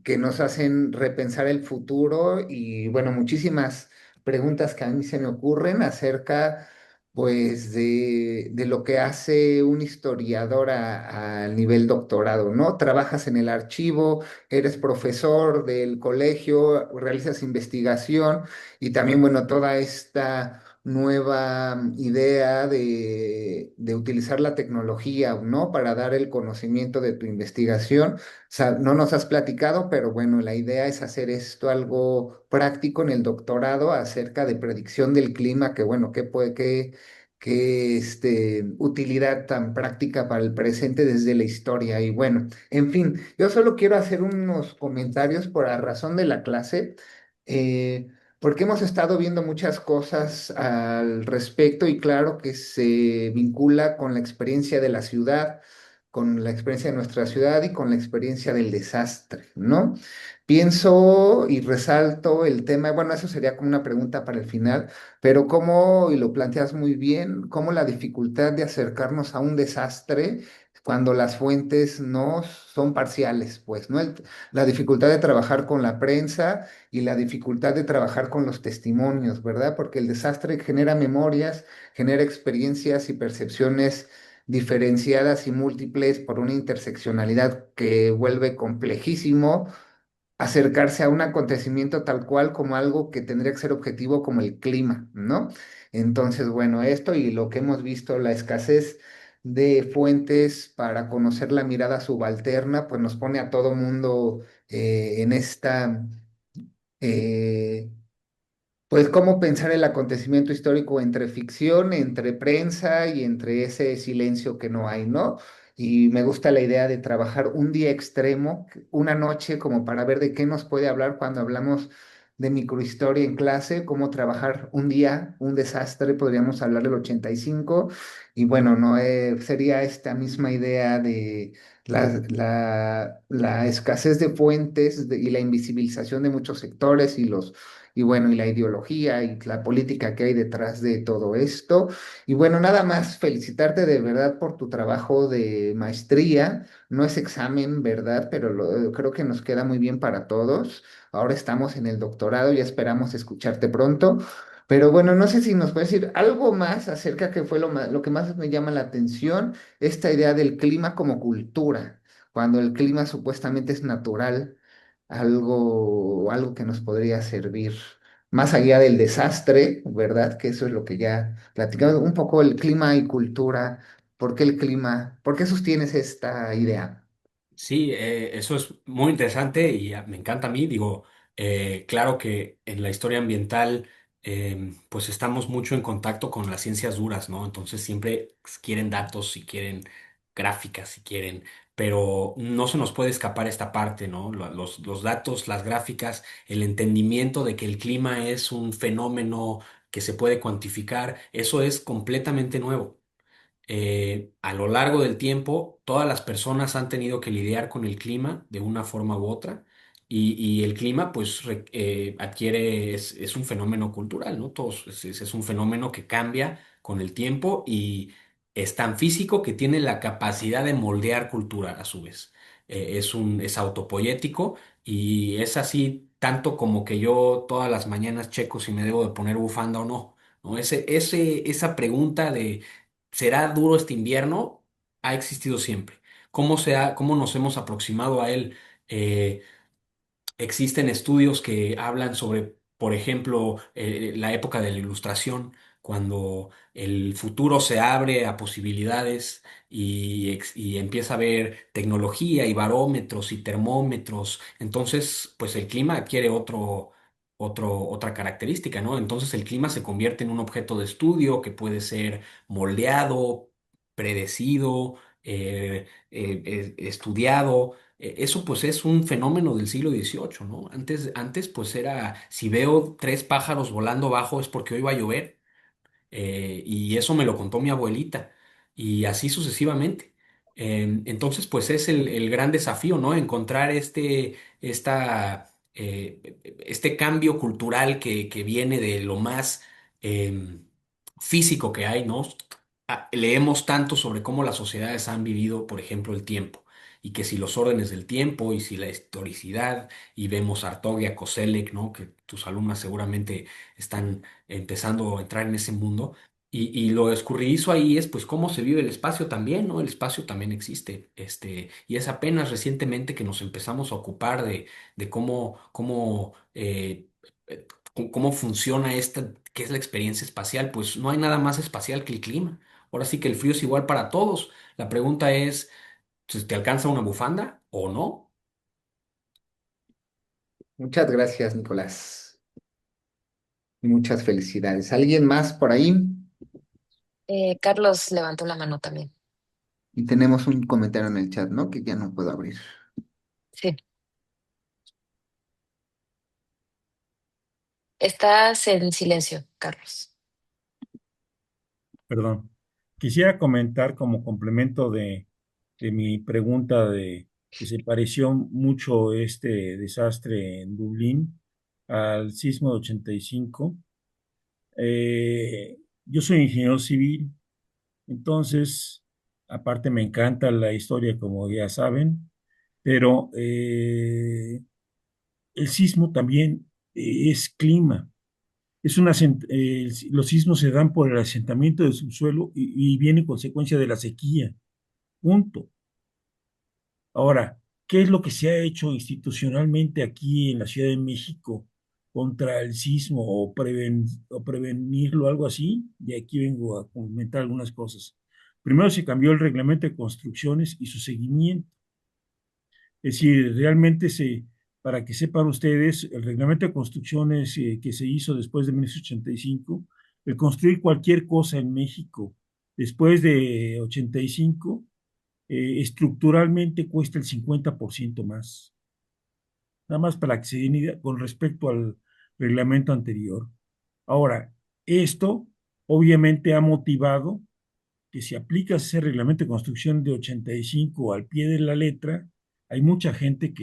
que nos hacen repensar el futuro y bueno, muchísimas preguntas que a mí se me ocurren acerca pues de lo que hace un historiador al nivel doctorado, ¿no? Trabajas en el archivo, eres profesor del colegio, realizas investigación y también, bueno, toda esta nueva idea de utilizar la tecnología, ¿no? Para dar el conocimiento de tu investigación. O sea, no nos has platicado, pero bueno, la idea es hacer esto algo práctico en el doctorado acerca de predicción del clima, que bueno, qué utilidad tan práctica para el presente desde la historia. Y bueno, en fin, yo solo quiero hacer unos comentarios por la razón de la clase. eh, Porque hemos estado viendo muchas cosas al respecto y claro que se vincula con la experiencia de la ciudad, con la experiencia de nuestra ciudad y con la experiencia del desastre, ¿no? Pienso y resalto el tema, bueno, eso sería como una pregunta para el final, pero cómo, y lo planteas muy bien, cómo la dificultad de acercarnos a un desastre cuando las fuentes no son parciales, pues, ¿no? La dificultad de trabajar con la prensa y la dificultad de trabajar con los testimonios, ¿verdad? Porque el desastre genera memorias, genera experiencias y percepciones diferenciadas y múltiples por una interseccionalidad que vuelve complejísimo acercarse a un acontecimiento tal cual como algo que tendría que ser objetivo como el clima, ¿no? Entonces, bueno, esto y lo que hemos visto, la escasez de fuentes para conocer la mirada subalterna, pues nos pone a todo mundo en esta eh, pues cómo pensar el acontecimiento histórico entre ficción, entre prensa y entre ese silencio que no hay, ¿no? Y me gusta la idea de trabajar un día extremo, una noche, como para ver de qué nos puede hablar cuando hablamos de microhistoria en clase, cómo trabajar un día, un desastre, podríamos hablar del 85, y bueno, no sería esta misma idea de la escasez de fuentes y la invisibilización de muchos sectores y bueno, y la ideología y la política que hay detrás de todo esto. Y bueno, nada más felicitarte de verdad por tu trabajo de maestría. No es examen, ¿verdad? Pero creo que nos queda muy bien para todos. Ahora estamos en el doctorado y esperamos escucharte pronto. Pero bueno, no sé si nos puedes decir algo más acerca que fue lo que más me llama la atención, esta idea del clima como cultura, cuando el clima supuestamente es natural algo que nos podría servir más allá del desastre, ¿verdad? Que eso es lo que ya platicamos, un poco el clima y cultura. ¿Por qué el clima? ¿Por qué sostienes esta idea? Sí, eso es muy interesante y me encanta a mí. Digo, claro que en la historia ambiental, pues estamos mucho en contacto con las ciencias duras, ¿no? Entonces siempre quieren datos y quieren gráficas y quieren, pero no se nos puede escapar esta parte, ¿no? Los datos, las gráficas, el entendimiento de que el clima es un fenómeno que se puede cuantificar, eso es completamente nuevo. A lo largo del tiempo, todas las personas han tenido que lidiar con el clima de una forma u otra y el clima pues adquiere, es un fenómeno cultural, ¿no? Todos, es un fenómeno que cambia con el tiempo y es tan físico que tiene la capacidad de moldear cultura a su vez. Es autopoyético y es así tanto como que yo todas las mañanas checo si me debo de poner bufanda o no. ¿No? Esa pregunta de ¿será duro este invierno? Ha existido siempre. ¿Cómo nos hemos aproximado a él? Eh, Existen estudios que hablan sobre, por ejemplo, la época de la Ilustración, cuando el futuro se abre a posibilidades y empieza a haber tecnología y barómetros y termómetros. Entonces, pues el clima adquiere otra característica, ¿no? Entonces el clima se convierte en un objeto de estudio que puede ser moldeado, predecido, estudiado. Eso pues es un fenómeno del siglo XVIII, ¿no? Antes pues era, si veo tres pájaros volando bajo es porque hoy va a llover, y eso me lo contó mi abuelita, y así sucesivamente. Entonces pues es el gran desafío, ¿no? Encontrar este cambio cultural que viene de lo más físico que hay, ¿no? Leemos tanto sobre cómo las sociedades han vivido, por ejemplo, el tiempo y que si los órdenes del tiempo y si la historicidad, y vemos a Artaud y a Koselleck, ¿no? Que tus alumnas seguramente están empezando a entrar en ese mundo. Y lo escurridizo ahí es pues cómo se vive el espacio también, ¿no? El espacio también existe, y es apenas recientemente que nos empezamos a ocupar de cómo funciona qué es la experiencia espacial. Pues no hay nada más espacial que el clima. Ahora sí que el frío es igual para todos. La pregunta es, pues, ¿te alcanza una bufanda o no? Muchas gracias, Nicolás. Muchas felicidades. ¿Alguien más por ahí? Carlos levantó la mano también. Y tenemos un comentario en el chat, ¿no? Que ya no puedo abrir. Sí. Estás en silencio, Carlos. Perdón. Quisiera comentar como complemento de mi pregunta de que se pareció mucho este desastre en Dublín al sismo de 85. Yo soy ingeniero civil, entonces, aparte me encanta la historia, como ya saben, pero el sismo también es clima. Los sismos se dan por el asentamiento del subsuelo y viene en consecuencia de la sequía. Punto. Ahora, ¿qué es lo que se ha hecho institucionalmente aquí en la Ciudad de México contra el sismo o prevenirlo, algo así? Y aquí vengo a comentar algunas cosas. Primero se cambió el reglamento de construcciones y su seguimiento. Es decir, para que sepan ustedes, el reglamento de construcciones que se hizo después de 1985, el construir cualquier cosa en México después de 85, estructuralmente cuesta el 50% más. Nada más para que se den idea con respecto al reglamento anterior. Ahora, esto obviamente ha motivado que si aplicas ese reglamento de construcción de 85 al pie de la letra, hay mucha gente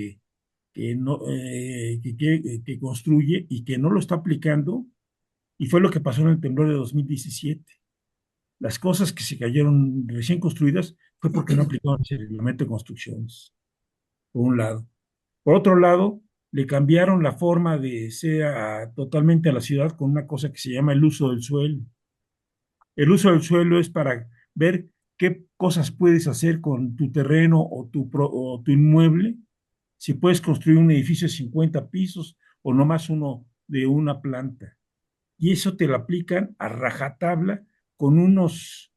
no, que construye y que no lo está aplicando, y fue lo que pasó en el temblor de 2017. Las cosas que se cayeron recién construidas fue porque no aplicaron ese reglamento de construcciones, por un lado. Por otro lado, le cambiaron la forma de ser totalmente a la ciudad con una cosa que se llama el uso del suelo. El uso del suelo es para ver qué cosas puedes hacer con tu terreno o tu inmueble, si puedes construir un edificio de 50 pisos o no más uno de una planta. Y eso te lo aplican a rajatabla con unos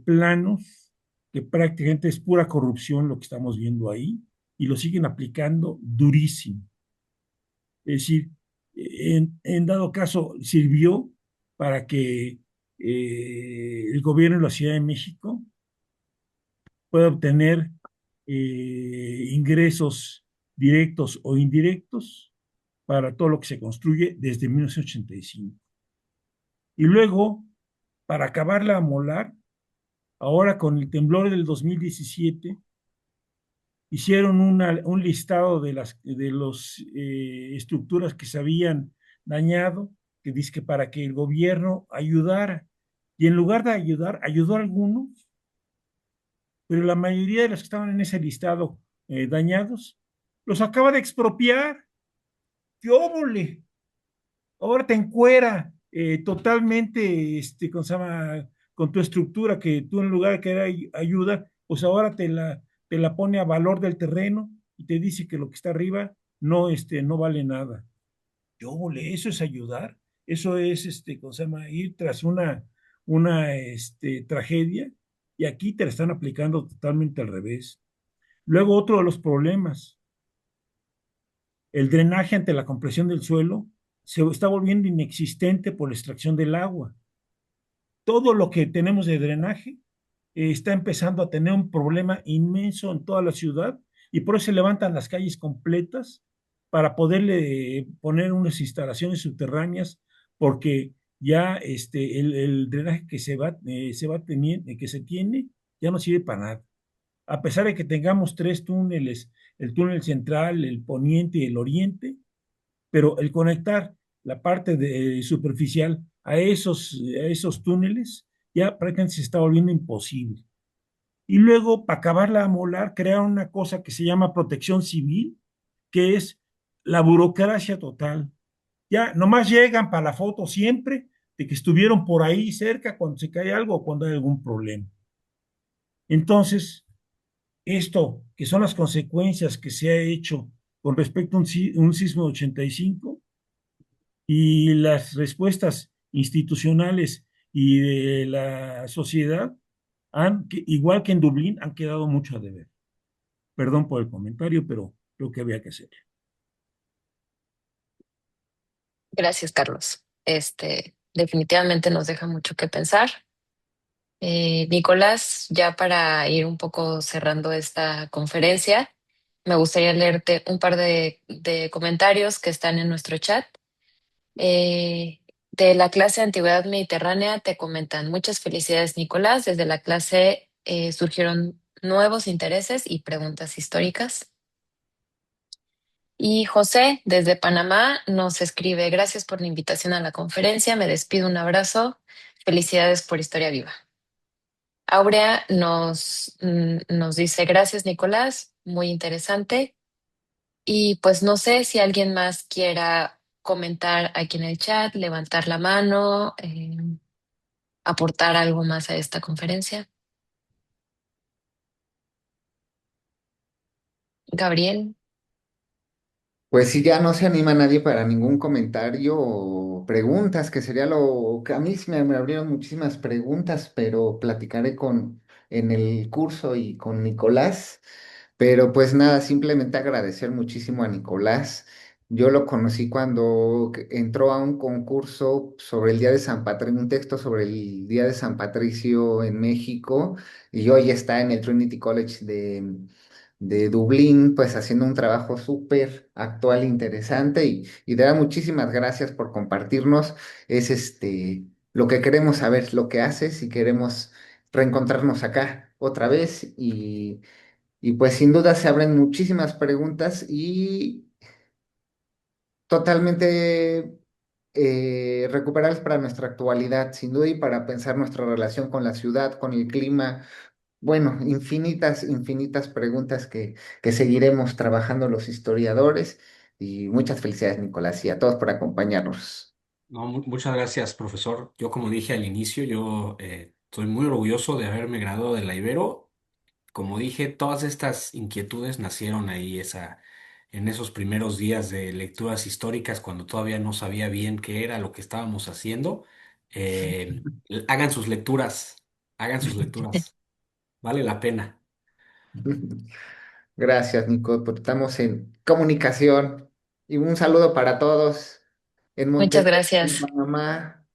planos que prácticamente es pura corrupción lo que estamos viendo ahí, y lo siguen aplicando durísimo. Es decir, en dado caso sirvió para que el gobierno de la Ciudad de México pueda obtener ingresos directos o indirectos para todo lo que se construye desde 1985. Y luego, para acabarla a molar, ahora con el temblor del 2017, hicieron un listado de las estructuras que se habían dañado, que dice que para que el gobierno ayudara. Y en lugar de ayudar, ayudó a algunos, pero la mayoría de los que estaban en ese listado dañados, los acaba de expropiar. ¡Qué óvole! Ahora te encuera totalmente, ¿cómo se llama? Con tu estructura, que tú en lugar de que era ayuda, pues ahora te la pone a valor del terreno y te dice que lo que está arriba no vale nada. Yo, eso es ayudar, eso es, ¿cómo se llama? Ir tras una tragedia, y aquí te la están aplicando totalmente al revés. Luego, otro de los problemas, el drenaje ante la compresión del suelo se está volviendo inexistente por la extracción del agua. Todo lo que tenemos de drenaje está empezando a tener un problema inmenso en toda la ciudad, y por eso se levantan las calles completas para poderle poner unas instalaciones subterráneas, porque ya el drenaje que se tiene ya no sirve para nada. A pesar de que tengamos tres túneles, el túnel central, el poniente y el oriente, pero el conectar la parte superficial a esos túneles ya prácticamente se está volviendo imposible. Y luego, para acabarla a molar, crearon una cosa que se llama protección civil, que es la burocracia total. Ya nomás llegan para la foto siempre, de que estuvieron por ahí cerca cuando se cae algo o cuando hay algún problema. Entonces, esto, que son las consecuencias que se ha hecho con respecto a un sismo de 85 y las respuestas institucionales y de la sociedad, igual que en Dublín, han quedado mucho a deber. Perdón por el comentario, pero creo que había que hacer. Gracias, Carlos. Definitivamente nos deja mucho que pensar. Nicolás, ya para ir un poco cerrando esta conferencia, me gustaría leerte un par de comentarios que están en nuestro chat. De la clase de Antigüedad Mediterránea te comentan, muchas felicidades, Nicolás. Desde la clase surgieron nuevos intereses y preguntas históricas. Y José, desde Panamá, nos escribe, gracias por la invitación a la conferencia, me despido, un abrazo, felicidades por Historia Viva. Aurea nos dice, gracias, Nicolás, muy interesante. Y pues no sé si alguien más quiera comentar aquí en el chat, levantar la mano, aportar algo más a esta conferencia. Gabriel, Pues si ya no se anima nadie para ningún comentario o preguntas, que sería lo que a mí sí me abrieron muchísimas preguntas, pero platicaré en el curso y con Nicolás. Pero pues nada, simplemente agradecer muchísimo a Nicolás. Yo lo conocí cuando entró a un concurso sobre el Día de San Patricio, un texto sobre el Día de San Patricio en México, y hoy está en el Trinity College de Dublín, pues haciendo un trabajo súper actual, interesante, y de verdad muchísimas gracias por compartirnos. Es lo que queremos saber, lo que haces, y queremos reencontrarnos acá otra vez, y pues sin duda se abren muchísimas preguntas y totalmente recuperables para nuestra actualidad, sin duda, y para pensar nuestra relación con la ciudad, con el clima. Bueno, infinitas, infinitas preguntas que seguiremos trabajando los historiadores. Y muchas felicidades, Nicolás, y a todos por acompañarnos. No, muchas gracias, profesor. Yo, como dije al inicio, yo estoy muy orgulloso de haberme graduado de la Ibero. Como dije, todas estas inquietudes nacieron ahí en esos primeros días de lecturas históricas, cuando todavía no sabía bien qué era lo que estábamos haciendo. Eh, hagan sus lecturas, hagan sus lecturas. Vale la pena. Gracias, Nico, pues estamos en comunicación. Y un saludo para todos en muchas Monterrey, en gracias. Panamá,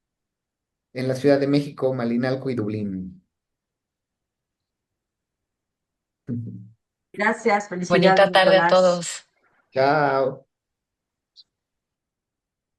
en la Ciudad de México, Malinalco y Dublín. Gracias, Bonita felicidades, tarde a Nicolás. todos. Chao.